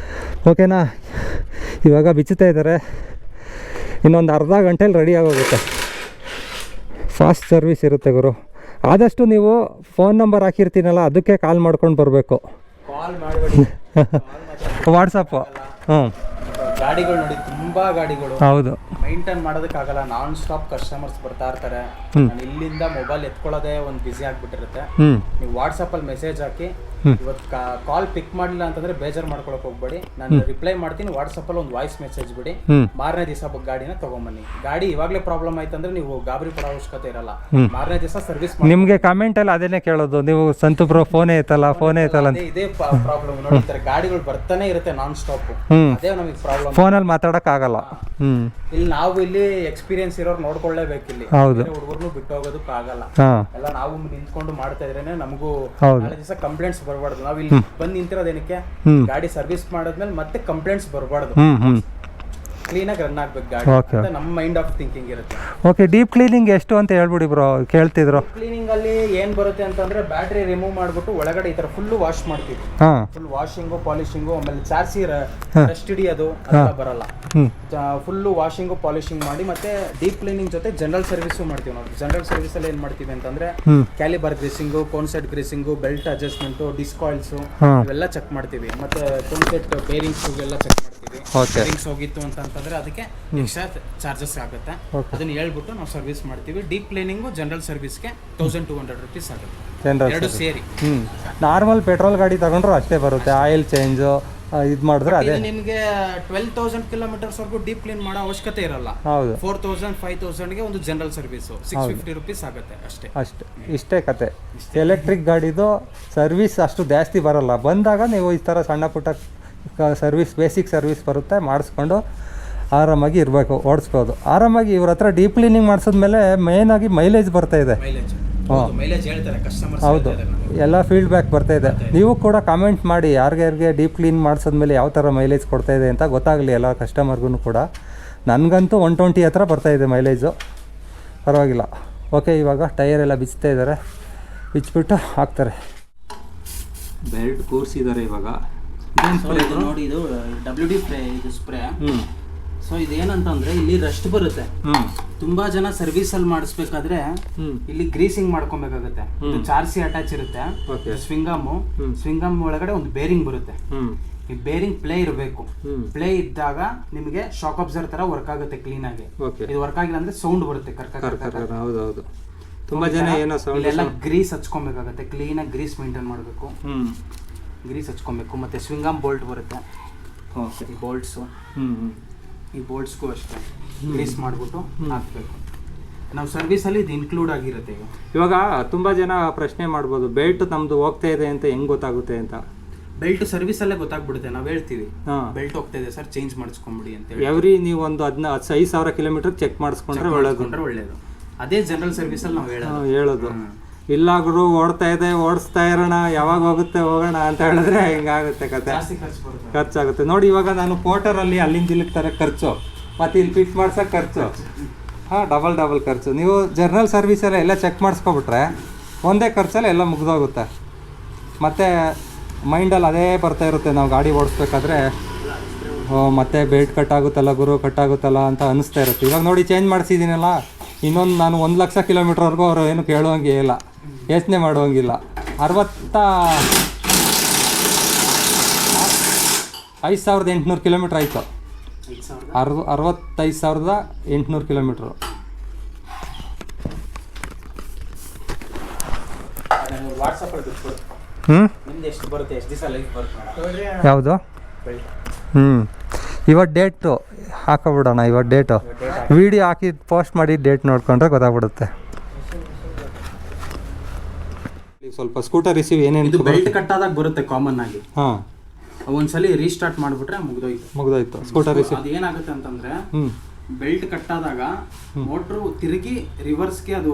ಓಕೆನಾ? ಇವಾಗ ಬಿಚ್ಚುತ್ತಾ ಇದ್ದಾರೆ, ಇನ್ನೊಂದು ಅರ್ಧ ಗಂಟೆಲಿ ರೆಡಿ ಆಗೋಗುತ್ತೆ. ಫಾಸ್ಟ್ ಸರ್ವಿಸ್ ಇರುತ್ತೆ ಗುರು. ಆದಷ್ಟು ನೀವು ಫೋನ್ ನಂಬರ್ ಹಾಕಿರ್ತೀನಲ್ಲ ಅದಕ್ಕೆ ಕಾಲ್ ಮಾಡ್ಕೊಂಡು ಬರಬೇಕು. ಕಾಲ್ ಮಾಡಬೇಡಿ. ವಾಟ್ಸಪ್ಪು. ಹ್ಞೂ, ಗಾಡಿಗಳು ನೋಡಿ, ತುಂಬಾ ಗಾಡಿಗಳು ಹೌದು, ಮೈಂಟೈನ್ ಮಾಡೋದಕ್ಕಾಗಲ್ಲ. ನಾನ್ ಸ್ಟಾಪ್ ಕಸ್ಟಮರ್ಸ್ ಬರ್ತಾ ಇರ್ತಾರೆ. ನಾನು ಇಲ್ಲಿಂದ ಮೊಬೈಲ್ ಎತ್ಕೊಳ್ಳೋದೇ ಒಂದು ಬಿಸಿ ಆಗ್ಬಿಟ್ಟಿರುತ್ತೆ. ನೀವು ವಾಟ್ಸಪ್ ಅಲ್ಲಿ ಮೆಸೇಜ್ ಹಾಕಿ, ಇವತ್ತು ಕಾಲ್ ಪಿಕ್ ಮಾಡಲಿಲ್ಲ ಅಂತಂದ್ರೆ ಬೇಜಾರು ಮಾಡ್ಕೊಳಕ್ ಹೋಗ್ಬೇಡಿ, ನಾನು ರಿಪ್ಲೈ ಮಾಡ್ತೀನಿ. ವಾಟ್ಸಪ್ ಅಲ್ಲಿ ಒಂದು ವಾಯ್ಸ್ ಮೆಸೇಜ್ ಬಿಡಿ, ಮಾರನೇ ದಿವಸ ಗಾಡಿನ ತಗೊಂಬನ್ನಿ. ಗಾಡಿ ಇವಾಗಲೇ ಪ್ರಾಬ್ಲಮ್ ಆಯ್ತಂದ್ರೆ ನೀವು ಗಾಬರಿ ಪಡೋ ಅವಶ್ಯಕತೆ ಇರಲ್ಲ. ಮಾರನೇ ದಿವಸ ಸರ್ವಿಸ್ ನಿಮಗೆ ಕಮೆಂಟ್ ಅಲ್ಲಿ ಅದೇನೇ ಕೇಳೋದು, ನೀವು ಸಂತು ಬ್ರೋ ಫೋನೇ ಐತಲ್ಲ ಅಂತ. ಇದೇ ಪ್ರಾಬ್ಲಮ್ ನೋಡಿ, ಗಾಡಿಗಳು ಬರ್ತಾನೆ ಇರುತ್ತೆ ನಾನ್ ಸ್ಟಾಪ್. ಅದೇ ನಮಗೆ ಪ್ರಾಬ್ಲಮ್. ಫೋನಲ್ಲಿ ಮಾತಾಡಕ್ ಆಗಲ್ಲ. ಇಲ್ಲಿ ನಾವು ಇಲ್ಲಿ ಎಕ್ಸ್ಪೀರಿಯನ್ಸ್ ಇರೋರು ನೋಡ್ಕೊಳ್ಳೇಬೇಕು. ಇಲ್ಲಿ ಹೌದು, ಹುಡುಗರ್ನು ಬಿಟ್ಟು ಹೋಗೋದಕ್ಕೆ ಆಗಲ್ಲ. ಎಲ್ಲ ನಾವು ನಿಂತ್ಕೊಂಡು ಮಾಡ್ತಾ ಇದ್ರೇನೆ ನಮಗೂ ನಾಳೆ ದಿವಸ ಕಂಪ್ಲೇಂಟ್ಸ್ ಬರಬಾರ್ದು. ನಾವು ಇಲ್ಲಿ ಬಂದು ನಿಂತಿರೋದೇನಕ್ಕೆ, ಗಾಡಿ ಸರ್ವಿಸ್ ಮಾಡಿದ್ಮೇಲೆ ಮತ್ತೆ ಕಂಪ್ಲೇಂಟ್ಸ್ ಬರಬಾರ್ದು. ಕ್ಲೀನಾಗಿ ರನ್ ಆಗ್ಬೇಕು ಗಾಡಿ ಅಂತ ನಮ್ಮ ಮೈಂಡ್ ಆಫ್ ಥಿಂಕಿಂಗ್ ಇರುತ್ತೆ. ಓಕೆ, ಡೀಪ್ ಕ್ಲೀನಿಂಗ್ ಎಷ್ಟು ಅಂತ ಹೇಳ್ಬಿಡಿ ಬ್ರೋ, ಕೇಳ್ತಿದ್ರು. ಕ್ಲೀನಿಂಗ್ ಅಲ್ಲಿ ಏನ್ ಬರುತ್ತೆ ಅಂತಂದ್ರೆ, ಬ್ಯಾಟ್ರಿ ರಿಮೂವ್ ಮಾಡ್ಬಿಟ್ಟು ಒಳಗಡೆ ಈ ತರ ಫುಲ್ ವಾಶ್ ಮಾಡ್ತೀವಿ. ಫುಲ್ ವಾಷಿಂಗು, ಪಾಲಿಶಿಂಗು, ಆಮೇಲೆ ಚಾರ್ಸಿ ರಸ್ಟ್ ಹಿಡಿಯೋದು ಅದೆಲ್ಲ ಬರಲ್ಲ. ಫುಲ್ ವಾಷಿಂಗು, ಪಾಲಿಶಿಂಗ್ ಮಾಡಿ ಮತ್ತೆ ಡೀಪ್ ಕ್ಲೀನಿಂಗ್ ಜೊತೆ ಜನರಲ್ ಸರ್ವಿಸ್ ಮಾಡ್ತೀವಿ ನಾವು. ಜನರಲ್ ಸರ್ವಿಸ್ ಅಲ್ಲಿ ಏನ್ ಮಾಡ್ತೀವಿ ಅಂತಂದ್ರೆ, caliper greasing, cone set greasing, belt adjustment, disc oils ಇವೆಲ್ಲ ಚೆಕ್ ಮಾಡ್ತೀವಿ. ಮತ್ತೆ ಕೋನ್ಸೆಟ್ ಬೇರಿಂಗ್ಸ್ ಎಲ್ಲ ಚೆಕ್ ಮಾಡ್ತೀವಿ. ಬೇರಿಂಗ್ಸ್ ಹೋಗಿತ್ತು ಅಂತಂದ್ರೆ ಅದಕ್ಕೆ ಎಕ್ಸ್ಟ್ರಾ ಚಾರ್ಜಸ್ ಆಗುತ್ತೆ. ಅದನ್ನ ಹೇಳ್ಬಿಟ್ಟು ನಾವು ಸರ್ವಿಸ್ ಮಾಡ್ತೀವಿ. ಡೀಪ್ ಕ್ಲೀನಿಂಗು ಜನರಲ್ ಸರ್ವಿಸ್ಗೆ 1200 rupees ಆಗುತ್ತೆ, ಎರಡು ಸೇರಿ. ನಾರ್ಮಲ್ ಪೆಟ್ರೋಲ್ ಗಾಡಿ ತಗೊಂಡ್ರು ಅಷ್ಟೇ ಬರುತ್ತೆ. ಆಯಿಲ್ ಚೇಂಜು ಇದು ಮಾಡಿದ್ರೆ ಅದೇ ನಿಮಗೆ 12,000 kilometers ವರೆಗೂ ಡೀಪ್ ಕ್ಲೀನ್ ಮಾಡೋ ಅವಶ್ಯಕತೆ ಇರಲ್ಲ. 4,000 5,000ಗೆ ಒಂದು ಜನರಲ್ ಸರ್ವಿಸ್ 650 rupees ಆಗುತ್ತೆ ಅಷ್ಟೇ. ಇಷ್ಟೇ ಕತೆ. ಎಲೆಕ್ಟ್ರಿಕ್ ಗಾಡಿದು ಸರ್ವಿಸ್ ಅಷ್ಟು ಜಾಸ್ತಿ ಬರಲ್ಲ. ಬಂದಾಗ ನೀವು ಈ ಥರ ಸಣ್ಣ ಪುಟ್ಟ ಸರ್ವಿಸ್, ಬೇಸಿಕ್ ಸರ್ವಿಸ್ ಬರುತ್ತೆ, ಮಾಡಿಸ್ಕೊಂಡು ಆರಾಮಾಗಿ ಇರಬೇಕು, ಓಡಿಸ್ಬೋದು ಆರಾಮಾಗಿ. ಇವ್ರ ಹತ್ರ ಡೀಪ್ ಕ್ಲೀನಿಂಗ್ ಮಾಡಿಸಿದ್ಮೇಲೆ ಮೇಯ್ನಾಗಿ ಮೈಲೇಜ್ ಬರ್ತಾ ಇದೆ. ಹೌದು, ಎಲ್ಲ ಫೀಡ್ಬ್ಯಾಕ್ ಬರ್ತಾ ಇದೆ. ನೀವು ಕೂಡ ಕಾಮೆಂಟ್ ಮಾಡಿ, ಯಾರಿಗೆ ಡೀಪ್ ಕ್ಲೀನ್ ಮಾಡಿಸಿದ್ಮೇಲೆ ಯಾವ ಥರ ಮೈಲೇಜ್ ಕೊಡ್ತಾ ಇದೆ ಅಂತ ಗೊತ್ತಾಗಲಿ ಎಲ್ಲ ಕಸ್ಟಮರ್ಗೂ ಕೂಡ. ನನಗಂತೂ 120 ಹತ್ರ ಬರ್ತಾ ಇದೆ ಮೈಲೇಜು, ಪರವಾಗಿಲ್ಲ. ಓಕೆ, ಇವಾಗ ಟೈರ್ ಎಲ್ಲ ಬಿಚ್ತಾ ಇದ್ದಾರೆ, ಬಿಚ್ಚಿಬಿಟ್ಟು ಹಾಕ್ತಾರೆ. ಬೆಲ್ಟ್ ಕೂರಿಸಿದ್ದಾರೆ ಇವಾಗ. ನೋಡಿ, ಇದು WD ಸ್ಪ್ರೇ. ಸೊ ಇದೇನಂತಂದ್ರೆ, ಇಲ್ಲಿ ರಸ್ಟ್ ಬರುತ್ತೆ. ತುಂಬಾ ಜನ ಸರ್ವಿಸ್ ಅಲ್ಲಿ ಮಾಡಿಸ್ಬೇಕಾದ್ರೆ ಇಲ್ಲಿ ಗ್ರೀಸಿಂಗ್ ಮಾಡ್ಕೊಬೇಕಾಗುತ್ತೆ. ಚಾರ್ಸಿ ಅಟ್ಯಾಚ್ ಇರುತ್ತೆ, ಸ್ವಿಂಗಮ್ ಒಳಗಡೆ ಒಂದು ಬೇರಿಂಗ್ ಬರುತ್ತೆ. ಈ ಬೇರಿಂಗ್ ಪ್ಲೇ ಇರಬೇಕು. ಪ್ಲೇ ಇದ್ದಾಗ ನಿಮಗೆ ಶಾಕ್ ಅಬ್ಸರ್ವ್ ತರ ವರ್ಕ್ ಆಗುತ್ತೆ ಕ್ಲೀನ್ ಆಗಿ. ಇದು ವರ್ಕ್ ಆಗಿಲ್ಲ ಅಂದ್ರೆ ಸೌಂಡ್ ಬರುತ್ತೆ, ಹೌದೌದು. ತುಂಬಾ ಜನ ಏನೋ ಸೌಂಡ್. ಎಲ್ಲ ಗ್ರೀಸ್ ಹಚ್ಕೊಬೇಕಾಗುತ್ತೆ, ಕ್ಲೀನ್ ಆಗಿ ಗ್ರೀಸ್ ಮೇಂಟೈನ್ ಮಾಡಬೇಕು. ಗ್ರೀಸ್ ಹಚ್ಕೊಬೇಕು. ಮತ್ತೆ ಸ್ವಿಂಗಮ್ ಬೋಲ್ಟ್ ಬರುತ್ತೆ, ಈ ಬೋಲ್ಟ್ಸು, ಈ ಬೋಲ್ಟ್ಸ್ಗೂ ಅಷ್ಟೇ ಗ್ರೀಸ್ ಮಾಡಿಬಿಟ್ಟು ಹಾಕಬೇಕು. ನಾವು ಸರ್ವಿಸಲ್ಲಿ ಇದು ಇನ್ಕ್ಲೂಡ್ ಆಗಿರುತ್ತೆ. ಇವಾಗ ತುಂಬ ಜನ ಪ್ರಶ್ನೆ ಮಾಡ್ಬೋದು, ಬೆಲ್ಟ್ ನಮ್ಮದು ಹೋಗ್ತಾ ಇದೆ ಅಂತ ಹೆಂಗೆ ಗೊತ್ತಾಗುತ್ತೆ ಅಂತ. ಬೆಲ್ಟ್ ಸರ್ವಿಸಲ್ಲೇ ಗೊತ್ತಾಗ್ಬಿಡುತ್ತೆ. ನಾವು ಹೇಳ್ತೀವಿ ಬೆಲ್ಟ್ ಹೋಗ್ತಾ ಇದೆ ಸರ್, ಚೇಂಜ್ ಮಾಡಿಸ್ಕೊಂಬಿಡಿ ಅಂತ ಹೇಳಿ. ಎವ್ರಿ ನೀವು ಒಂದು 5,000 ಕಿಲೋಮೀಟರ್ ಚೆಕ್ ಮಾಡಿಸ್ಕೊಂಡ್ರೆ ಒಳ್ಳೇದು. ಅದೇ ಜನರಲ್ ಸರ್ವಿಸಲ್ಲಿ ನಾವು ಹೇಳೋದು. ಇಲ್ಲ ಗುರು, ಓಡಿಸ್ತಾ ಇರೋಣ, ಯಾವಾಗ ಹೋಗೋಣ ಅಂತ ಹೇಳಿದ್ರೆ ಹಿಂಗಾಗುತ್ತೆ ಕತೆ, ಖರ್ಚಾಗುತ್ತೆ. ನೋಡಿ, ಇವಾಗ ನಾನು ಪೋರ್ಟರಲ್ಲಿ ಅಲ್ಲಿಂದ ಇಲ್ಲಿಗೆ ತರ ಖರ್ಚು, ಮತ್ತು ಇಲ್ಲಿ ಫಿಟ್ ಮಾಡ್ಸೋಕೆ ಖರ್ಚು, ಡಬಲ್ ಖರ್ಚು. ನೀವು ಜರ್ನಲ್ ಸರ್ವಿಸಲ್ಲಿ ಎಲ್ಲ ಚೆಕ್ ಮಾಡಿಸ್ಕೊಬಿಟ್ರೆ ಒಂದೇ ಖರ್ಚಲ್ಲಿ ಎಲ್ಲ ಮುಗಿದೋಗುತ್ತೆ. ಮತ್ತು ಮೈಂಡಲ್ಲಿ ಅದೇ ಬರ್ತಾ ಇರುತ್ತೆ, ನಾವು ಗಾಡಿ ಓಡಿಸ್ಬೇಕಾದ್ರೆ ಮತ್ತೆ ಬೆಲ್ಟ್ ಕಟ್ಟಾಗುತ್ತಲ್ಲ ಗುರು, ಕಟ್ಟಾಗುತ್ತಲ್ಲ ಅಂತ ಅನಿಸ್ತಾ ಇರುತ್ತೆ. ಇವಾಗ ನೋಡಿ, ಚೇಂಜ್ ಮಾಡಿಸಿದ್ದೀನಲ್ಲ, ಇನ್ನೊಂದು ನಾನು 1,00,000 ಕಿಲೋಮೀಟ್ರ್ವರೆಗೂ ಅವರು ಏನು ಕೇಳುವಂಗೆ ಇಲ್ಲ, ಯೋಚನೆ ಮಾಡುವಂಗಿಲ್ಲ. 65,800 ಕಿಲೋಮೀಟ್ರ್ ಆಯಿತು. 65,800 ಕಿಲೋಮೀಟ್ರು. ಯಾವುದು? ಇವತ್ತು ಡೇಟು ಹಾಕೋಬಿಡೋಣ. ಇವತ್ತು ಡೇಟು ವಿಡಿಯೋ ಹಾಕಿ ಪೋಸ್ಟ್ ಮಾಡಿ ಡೇಟ್ ನೋಡ್ಕೊಂಡ್ರೆ ಗೊತ್ತಾಗ್ಬಿಡುತ್ತೆ. ಸ್ವಲ್ಪ ಸ್ಕೂಟರ್ ರಿಸೀವ್ ಏನೇನು ಬೆಲ್ಟ್ ಕಟ್ಟಾದಾಗ ಬರುತ್ತೆ ಕಾಮನ್ ಆಗಿ. ಒಂದ್ಸಲಿ ರೀಸ್ಟಾರ್ಟ್ ಮಾಡಿಬಿಟ್ರೆ ಮುಗಿದೋಯ್ತು ಸ್ಕೂಟರ್ ರಿಸೀವ್. ಅದು ಏನಾಗುತ್ತೆ ಅಂತಂದ್ರೆ, ಬೆಲ್ಟ್ ಕಟ್ಟಾದಾಗ ಮೋಟ್ರು ತಿರುಗಿ ರಿವರ್ಸ್ಗೆ ಅದು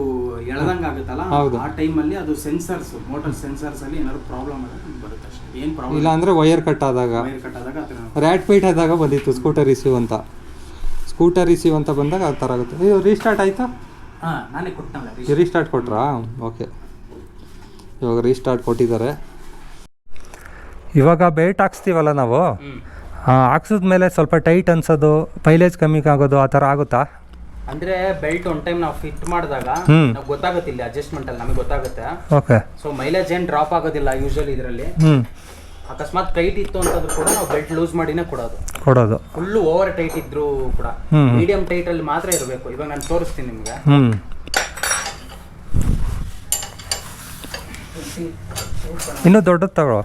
ಎಳ್ದಂಗ್ ಆಗುತ್ತಲ್ಲ, ಆ ಟೈಮಲ್ಲಿ ಅದು ಸೆನ್ಸರ್ಸ್, ಮೋಟರ್ ಸೆನ್ಸರ್ಸ್ ಅಲ್ಲಿ ಏನಾದ್ರು ಪ್ರಾಬ್ಲಮ್ ಬರುತ್ತೆ ಅಷ್ಟೇ. ಏನ್ ಪ್ರಾಬ್ಲಮ್ ಇಲ್ಲ ಅಂದ್ರೆ ವೈರ್ ಕಟ್ ಆದಾಗ ರ್ಯಾಟ್ ಪೈಟ್ ಆದಾಗ ಬಂದಿತ್ತು ಸ್ಕೂಟರ್ ಇಶ್ಯೂ ಅಂತ. ಸ್ಕೂಟರ್ ಇಶ್ಯೂ ಅಂತ ಬಂದಾಗ ಆ ಥರ ಆಗುತ್ತೆ. ಇದು ರೀಸ್ಟಾರ್ಟ್ ಆಯ್ತಾ? ನಾನೇ ಕೊಟ್ಟನಲ್ಲ, ರೀಸ್ಟಾರ್ಟ್ ಕೊಟ್ರಾ? ಓಕೆ, ಇವಾಗ ರೀಸ್ಟಾರ್ಟ್ ಕೊಟ್ಟಿದ್ದಾರೆ. ಇವಾಗ ಬೆಲ್ಟ್ ಹಾಕ್ಸ್ತೀವಲ್ಲ ನಾವು, ಹಾಕ್ಸಿದ್ಮೇಲೆ ಸ್ವಲ್ಪ ಟೈಟ್ ಅನ್ಸೋದು, ಮೈಲೇಜ್ ಕಮ್ಮಿ ಆಗೋದು ಆ ಥರ ಆಗುತ್ತಾ? ಅಂದ್ರೆ ಬೆಲ್ಟ್ ಒನ್ ಟೈಮ್ ನಾವು ಫಿಟ್ ಮಾಡಿದಾಗ ಗೊತ್ತಾಗುತ್ತೆ, ಇಲ್ಲಿ ಅಡ್ಜಸ್ಟ್ಮೆಂಟ್ ಅಲ್ಲಿ ನಮಗೆ ಗೊತ್ತಾಗುತ್ತೆ. ಓಕೆ. ಸೊ ಮೈಲೇಜ್ ಏನು ಡ್ರಾಪ್ ಆಗೋದಿಲ್ಲ ಯೂಶಲಿ ಇದರಲ್ಲಿ. ಅಕಸ್ಮಾತ್ ಟೈಟ್ ಇತ್ತು ಅಂತಂದ್ರೂ ಕೂಡ ನಾವು ಬೆಲ್ಟ್ ಲೂಸ್ ಮಾಡಿನೇ ಕೊಡೋದು. ಫುಲ್ಲು ಓವರ್ ಟೈಟ್ ಇದ್ರು ಕೂಡ ಮೀಡಿಯಂ ಟೈಟ್ ಅಲ್ಲಿ ಮಾತ್ರ ಇರಬೇಕು. ಇವಾಗ ನಾನು ತೋರಿಸ್ತೀನಿ ನಿಮ್ಗೆ. ಇನ್ನೂ ದೊಡ್ಡದು ತಗೊಳ್ಳೋ.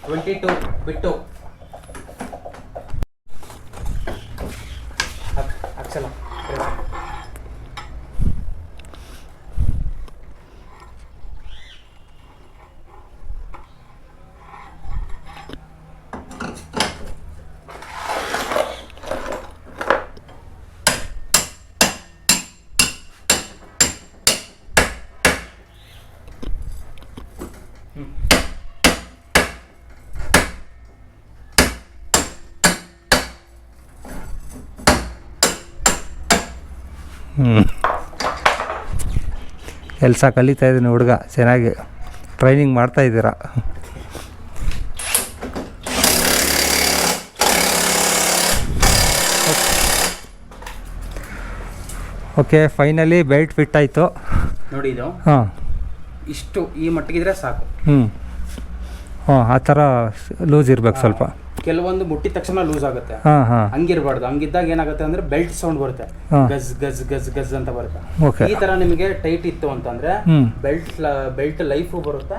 22 ಬಿಟ್ಟು ಅಕ್ಷಲ ಕೆಲಸ ಕಲಿತಾ ಇದ್ದೀನಿ ಹುಡುಗ, ಚೆನ್ನಾಗಿ ಟ್ರೈನಿಂಗ್ ಮಾಡ್ತಾ ಇದ್ದೀರಾ. ಓಕೆ, ಫೈನಲಿ ಬೆಲ್ಟ್ ಫಿಟ್ ಆಯಿತು ನೋಡಿ. ಇದು ಇಷ್ಟು ಈ ಮಟ್ಟಿಗಿದ್ರೆ ಸಾಕು. ಆ ಥರ ಲೂಸ್ ಇರ್ಬೇಕು ಸ್ವಲ್ಪ. ಕೆಲವೊಂದು ಮುಟ್ಟಿದ ತಕ್ಷಣ ಲೂಸ್ ಆಗುತ್ತೆ, ಹಂಗಿರ್ಬಾರ್ದು. ಹಂಗಿದ್ದಾಗ ಏನಾಗುತ್ತೆ ಅಂದ್ರೆ ಬೆಲ್ಟ್ ಸೌಂಡ್ ಬರುತ್ತೆ, ಗಜ್ ಗಜ್ ಗಜ್ ಗಜ್ ಅಂತ ಬರುತ್ತೆ. ಈ ತರ ನಿಮಗೆ ಟೈಟ್ ಇತ್ತು ಅಂತಂದ್ರೆ ಬೆಲ್ಟ್ ಲೈಫು ಬರುತ್ತೆ,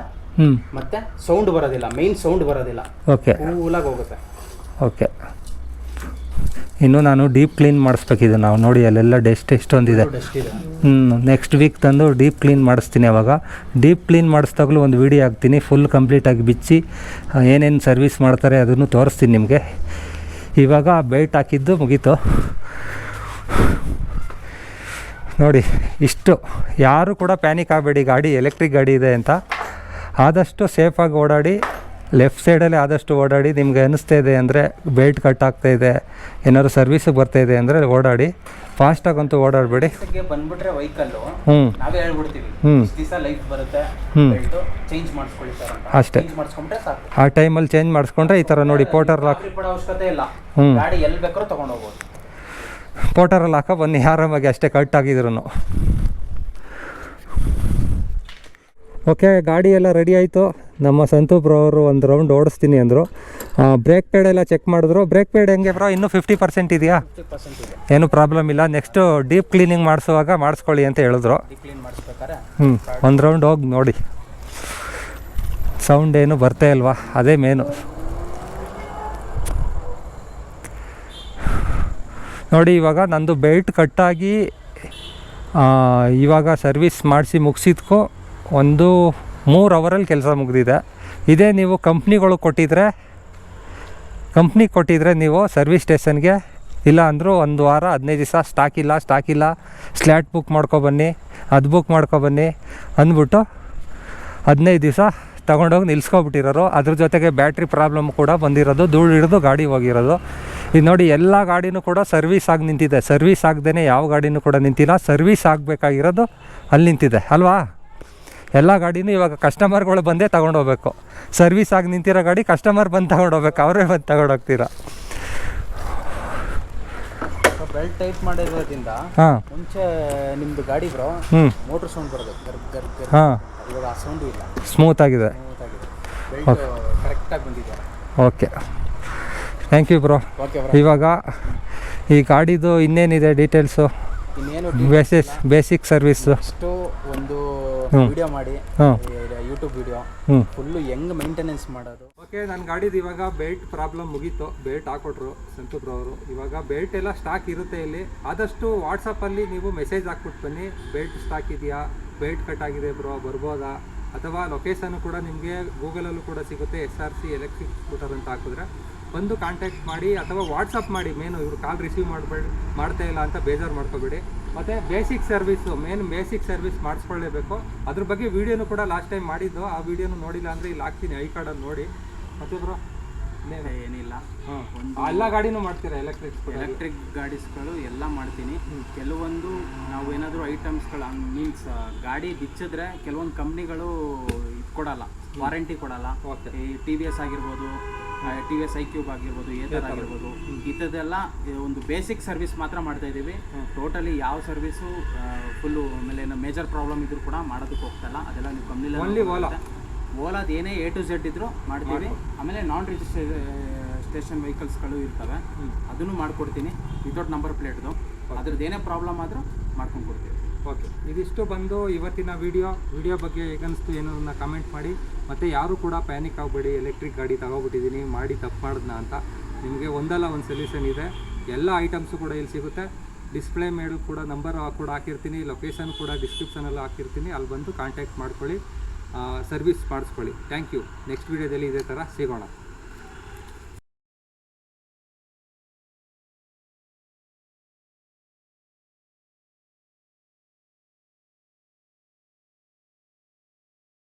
ಮತ್ತೆ ಸೌಂಡ್ ಬರೋದಿಲ್ಲ, ಮೇನ್ ಸೌಂಡ್ ಬರೋದಿಲ್ಲ, ಕೂಲಾಗಿ ಹೋಗುತ್ತೆ. ಓಕೆ, ಇನ್ನು ನಾನು ಡೀಪ್ ಕ್ಲೀನ್ ಮಾಡಿಸ್ಬೇಕಿದೆ. ನಾವು ನೋಡಿ ಅಲ್ಲೆಲ್ಲ ಡಸ್ಟ್ ಎಷ್ಟೊಂದಿದೆ. ನೆಕ್ಸ್ಟ್ ವೀಕ್ ತಂದು ಡೀಪ್ ಕ್ಲೀನ್ ಮಾಡಿಸ್ತೀನಿ. ಅವಾಗ ಡೀಪ್ ಕ್ಲೀನ್ ಮಾಡಿಸ್ದಾಗಲೂ ಒಂದು ವೀಡಿಯೋ ಹಾಕ್ತೀನಿ, ಫುಲ್ ಕಂಪ್ಲೀಟಾಗಿ ಬಿಚ್ಚಿ ಏನೇನು ಸರ್ವಿಸ್ ಮಾಡ್ತಾರೆ ಅದನ್ನು ತೋರಿಸ್ತೀನಿ ನಿಮಗೆ. ಇವಾಗ ಬೆಲ್ಟ್ ಹಾಕಿದ್ದು ಮುಗೀತು ನೋಡಿ. ಇಷ್ಟು ಯಾರು ಕೂಡ ಪ್ಯಾನಿಕ್ ಆಗಬೇಡಿ, ಗಾಡಿ ಎಲೆಕ್ಟ್ರಿಕ್ ಗಾಡಿ ಇದೆ ಅಂತ. ಆದಷ್ಟು ಸೇಫಾಗಿ ಓಡಾಡಿ, ಲೆಫ್ಟ್ ಸೈಡಲ್ಲಿ ಆದಷ್ಟು ಓಡಾಡಿ. ನಿಮ್ಗೆ ಅನ್ನಿಸ್ತಾ ಇದೆ ಅಂದರೆ ಬೆಲ್ಟ್ ಕಟ್ ಆಗ್ತಾ ಇದೆ, ಏನಾದ್ರು ಸರ್ವಿಸಿಗೆ ಬರ್ತಾ ಇದೆ ಅಂದರೆ ಓಡಾಡಿ. ಫಾಸ್ಟಾಗಂತೂ ಓಡಾಡಬೇಡಿ. ಬಂದ್ಬಿಟ್ರೆ ವೆಹಿಕಲ್ಲು ನಾವೇ ಹೇಳ್ಬಿಡ್ತೀವಿ, ದಿವಸ ಲೈಫ್ ಬರುತ್ತೆ, ಚೇಂಜ್ ಮಾಡಿಸ್ಕೊಳ್ಳಿ ಸರ್ ಅಂತ. ಅಷ್ಟೇ, ಮಾಡಿಸ್ಕೊಂಡ್ರೆ ಸಾಕು. ಆ ಟೈಮಲ್ಲಿ ಚೇಂಜ್ ಮಾಡಿಸ್ಕೊಂಡ್ರೆ ಈ ಥರ ನೋಡಿ ಪೋಟರ್ ಲಾಕ್ ಪಡೋ ಅವಶ್ಯಕತೆ ಇಲ್ಲ. ಗಾಡಿ ಎಲ್ಲಿ ಬೇಕಾದ್ರೂ ತೊಗೊಂಡು ಹೋಗ್ಬೋದು. ಪೋಟರಲ್ಲಿ ಹಾಕೋ ಬನ್ನಿ ಆರಾಮಾಗಿ, ಅಷ್ಟೇ ಕಟ್ ಆಗಿದ್ರು. ಓಕೆ, ಗಾಡಿ ಎಲ್ಲ ರೆಡಿ ಆಯಿತು. ನಮ್ಮ ಸಂತು ಬ್ರೋ ಅವರು ಒಂದು ರೌಂಡ್ ಓಡಿಸ್ತೀನಿ ಅಂದರು. ಬ್ರೇಕ್ ಪ್ಯಾಡ್ ಎಲ್ಲ ಚೆಕ್ ಮಾಡಿದ್ರು. ಬ್ರೇಕ್ ಪ್ಯಾಡ್ ಹೆಂಗೆ ಬ್ರೋ, ಇನ್ನೂ 50% ಇದೆಯಾ? ಏನು ಪ್ರಾಬ್ಲಮ್ ಇಲ್ಲ. ನೆಕ್ಸ್ಟು ಡೀಪ್ ಕ್ಲೀನಿಂಗ್ ಮಾಡಿಸುವಾಗ ಮಾಡಿಸ್ಕೊಳ್ಳಿ ಅಂತ ಹೇಳಿದ್ರು. ಒಂದು ರೌಂಡ್ ಹೋಗಿ ನೋಡಿ, ಸೌಂಡ್ ಏನು ಬರ್ತಾ ಇಲ್ವಾ, ಅದೇ ಮೇನು. ನೋಡಿ ಇವಾಗ ನಂದು ಬೆಲ್ಟ್ ಕಟ್ಟಾಗಿ ಇವಾಗ ಸರ್ವಿಸ್ ಮಾಡಿಸಿ ಮುಗಿಸಿದ್ಕೋ ಒಂದು 3 ಅವರಲ್ಲಿ ಕೆಲಸ ಮುಗಿದಿದೆ. ಇದೇ ನೀವು ಕಂಪ್ನಿಗೆ ಕೊಟ್ಟಿದ್ರೆ ನೀವು ಸರ್ವಿಸ್ ಸ್ಟೇಷನ್ಗೆ ಇಲ್ಲ ಅಂದರೂ 1 ವಾರ 15 ದಿವಸ ಸ್ಟಾಕ್ ಇಲ್ಲ ಸ್ಲ್ಯಾಟ್ ಬುಕ್ ಮಾಡ್ಕೊಬನ್ನಿ, ಅದು ಬುಕ್ ಮಾಡ್ಕೊಬನ್ನಿ ಅಂದ್ಬಿಟ್ಟು 15 ದಿವಸ ತೊಗೊಂಡೋಗಿ ನಿಲ್ಸ್ಕೊಬಿಟ್ಟಿರೋರು. ಅದ್ರ ಜೊತೆಗೆ ಬ್ಯಾಟ್ರಿ ಪ್ರಾಬ್ಲಮ್ ಕೂಡ ಬಂದಿರೋದು, ಧೂಳು ಹಿಡಿದು ಗಾಡಿ ಹೋಗಿರೋದು. ಇದು ನೋಡಿ, ಎಲ್ಲ ಗಾಡಿನೂ ಕೂಡ ಸರ್ವಿಸ್ ಆಗಿ ನಿಂತಿದೆ. ಸರ್ವಿಸ್ ಆಗದೇ ಯಾವ ಗಾಡಿನೂ ಕೂಡ ನಿಂತಿಲ್ಲ. ಸರ್ವಿಸ್ ಆಗಬೇಕಾಗಿರೋದು ಅಲ್ಲಿ ನಿಂತಿದೆ ಅಲ್ವಾ? ಎಲ್ಲ ಗಾಡಿನೂ ಇವಾಗ ಕಸ್ಟಮರ್ಗಳು ಬಂದೇ ತೊಗೊಂಡೋಗ್ಬೇಕು. ಸರ್ವಿಸ್ ಆಗಿ ನಿಂತಿರೋ ಗಾಡಿ ಕಸ್ಟಮರ್ ಬಂದು ತೊಗೊಂಡೋಗ್ಬೇಕು, ಅವರೇ ಬಂದು ತೊಗೊಂಡೋಗ್ತೀರಾ. ಬೆಲ್ಟ್ ಟೈಟ್ ಮಾಡಿರೋದ್ರಿಂದ ಮುಂಚೆ ನಿಮ್ಮದು ಗಾಡಿ ಬ್ರೋ ಮೋಟರ್ ಸೌಂಡ್ ಬರೋದು, ಇವಾಗ ಆ ಸೌಂಡು ಇಲ್ಲ, ಸ್ಮೂತ್ ಆಗಿದೆ. ಬೆಲ್ಟ್ ಕರೆಕ್ಟಾಗಿ ಬಂದಿದೆ. Okay, thank you bro. ಇವಾಗ ಈ ಗಾಡಿದು ಇನ್ನೇನಿದೆ ಡೀಟೇಲ್ಸು? ಇನ್ನೇನು ಬೇಸಿಕ್ ಸರ್ವಿಸು. ನೆಕ್ಸ್ಟು ಒಂದು ವಿಡಿಯೋ ಮಾಡಿ, ಯೂಟ್ಯೂಬ್ ವಿಡಿಯೋ ಫುಲ್ಲು ಹೆಂಗ್ ಮೇಂಟೆನೆನ್ಸ್ ಮಾಡೋದು. ಓಕೆ, ನನ್ನ ಗಾಡಿದು ಇವಾಗ ಬೆಲ್ಟ್ ಪ್ರಾಬ್ಲಮ್ ಮುಗೀತು. ಬೆಲ್ಟ್ ಹಾಕೊಟ್ರು ಸಂತೂಬ್ರು ಅವರು. ಇವಾಗ ಬೆಲ್ಟ್ ಎಲ್ಲ ಸ್ಟಾಕ್ ಇರುತ್ತೆ ಇಲ್ಲಿ. ಆದಷ್ಟು ವಾಟ್ಸಪ್ಪಲ್ಲಿ ನೀವು ಮೆಸೇಜ್ ಹಾಕ್ಬಿಟ್ಟು ಬನ್ನಿ, ಬೆಲ್ಟ್ ಸ್ಟಾಕ್ ಇದೆಯಾ, ಬೆಲ್ಟ್ ಕಟ್ ಆಗಿದೆ ಬ್ರೋ, ಬರ್ಬೋದಾ, ಅಥವಾ ಲೊಕೇಶನ್ನು ಕೂಡ ನಿಮಗೆ ಗೂಗಲಲ್ಲೂ ಕೂಡ ಸಿಗುತ್ತೆ. SRC ಎಲೆಕ್ಟ್ರಿಕ್ ಸ್ಕೂಟರ್ ಅಂತ ಹಾಕಿದ್ರೆ ಬಂದು ಕಾಂಟ್ಯಾಕ್ಟ್ ಮಾಡಿ, ಅಥವಾ ವಾಟ್ಸಪ್ ಮಾಡಿ. ಮೇನು ಇವರು ಕಾಲ್ ರಿಸೀವ್ ಮಾಡ್ತಾ ಇಲ್ಲ ಅಂತ ಬೇಜಾರು ಮಾಡ್ಕೋಬೇಡಿ. ಮತ್ತು ಬೇಸಿಕ್ ಸರ್ವಿಸ್ ಮಾಡಿಸ್ಕೊಳ್ಳೇಬೇಕು. ಅದ್ರ ಬಗ್ಗೆ ವೀಡಿಯೋನು ಕೂಡ ಲಾಸ್ಟ್ ಟೈಮ್ ಮಾಡಿದ್ದು. ಆ ವೀಡಿಯೋನು ನೋಡಿಲ್ಲ ಅಂದರೆ ಇಲ್ಲಿ ಹಾಕ್ತೀನಿ, ಐ ಕಾರ್ಡನ್ನು ನೋಡಿ. ಮತ್ತೆ ಬ್ರೋ ಏನಿಲ್ಲ, ಎಲ್ಲ ಗಾಡಿನೂ ಮಾಡ್ತೀರಾ? ಎಲೆಕ್ಟ್ರಿಕ್ ಗಾಡೀಸ್ಗಳು ಎಲ್ಲ ಮಾಡ್ತೀನಿ. ಕೆಲವೊಂದು ನಾವು ಏನಾದರೂ ಐಟಮ್ಸ್ಗಳು ಮೀನ್ಸ್ ಗಾಡಿ ಬಿಚ್ಚಿದ್ರೆ ಕೆಲವೊಂದು ಕಂಪ್ನಿಗಳು ಕೊಡಲ್ಲ, ವಾರಂಟಿ ಕೊಡಲ್ಲ. ಈ TVS ಆಗಿರ್ಬೋದು, TVS iQube ಆಗಿರ್ಬೋದು, ಏತರ್ ಆಗಿರ್ಬೋದು, ಇಂಥದ್ದೆಲ್ಲ ಒಂದು ಬೇಸಿಕ್ ಸರ್ವಿಸ್ ಮಾತ್ರ ಮಾಡ್ತಾ ಇದ್ದೀವಿ. ಟೋಟಲಿ ಯಾವ ಸರ್ವಿಸು ಫುಲ್ಲು ಆಮೇಲೆ ಮೇಜರ್ ಪ್ರಾಬ್ಲಮ್ ಇದ್ರೂ ಕೂಡ ಮಾಡೋದಕ್ಕೆ ಹೋಗ್ತಾಯಿಲ್ಲ. ಅದೆಲ್ಲ ನೀವು ಕಂಪ್ನಿಲಿ ಓಲಾದ ಏನೇ A to Z ಇದ್ರೂ ಮಾಡ್ತೀವಿ. ಆಮೇಲೆ ನಾನ್ ರಿಜಿಸ್ಟ್ರೇಷನ್ ವೆಹಿಕಲ್ಸ್ಗಳು ಇರ್ತವೆ, ಅದನ್ನು ಮಾಡಿಕೊಡ್ತೀನಿ ವಿತೌಟ್ ನಂಬರ್ ಪ್ಲೇಟ್ದು. ಅದ್ರದ್ದು ಏನೇ ಪ್ರಾಬ್ಲಮ್ ಆದರೂ ಮಾಡ್ಕೊಂಡು ಕೊಡ್ತೀವಿ. ಓಕೆ, ಇದಿಷ್ಟು ಬಂದು ಇವತ್ತಿನ ವಿಡಿಯೋ ಬಗ್ಗೆ ಹೇಗನ್ನಿಸ್ತು ಏನನ್ನ ಕಮೆಂಟ್ ಮಾಡಿ. ಮತ್ತು ಯಾರು ಕೂಡ ಪ್ಯಾನಿಕ್ ಆಗಬೇಡಿ, ಎಲೆಕ್ಟ್ರಿಕ್ ಗಾಡಿ ತಗೊಬಿಟ್ಟಿದ್ದೀನಿ, ಮಾಡಿ ತಪ್ಪು ಮಾಡಿದ್ನ ಅಂತ. ನಿಮಗೆ ಒಂದಲ್ಲ ಒಂದು ಸೊಲ್ಯೂಷನ್ ಇದೆ. ಎಲ್ಲ ಐಟಮ್ಸು ಕೂಡ ಇಲ್ಲಿ ಸಿಗುತ್ತೆ. ಡಿಸ್ಪ್ಲೇ ಮೇಲೂ ಕೂಡ ನಂಬರ್ ಕೂಡ ಹಾಕಿರ್ತೀನಿ, ಲೊಕೇಶನ್ ಕೂಡ ಡಿಸ್ಕ್ರಿಪ್ಷನಲ್ಲಿ ಹಾಕಿರ್ತೀನಿ. ಅಲ್ಲಿ ಬಂದು ಕಾಂಟ್ಯಾಕ್ಟ್ ಮಾಡ್ಕೊಳ್ಳಿ, ಸರ್ವಿಸ್ ಮಾಡಿಸ್ಕೊಳ್ಳಿ. Thank you. ನೆಕ್ಸ್ಟ್ ವೀಡಿಯೋದಲ್ಲಿ ಇದೇ ಥರ ಸಿಗೋಣ.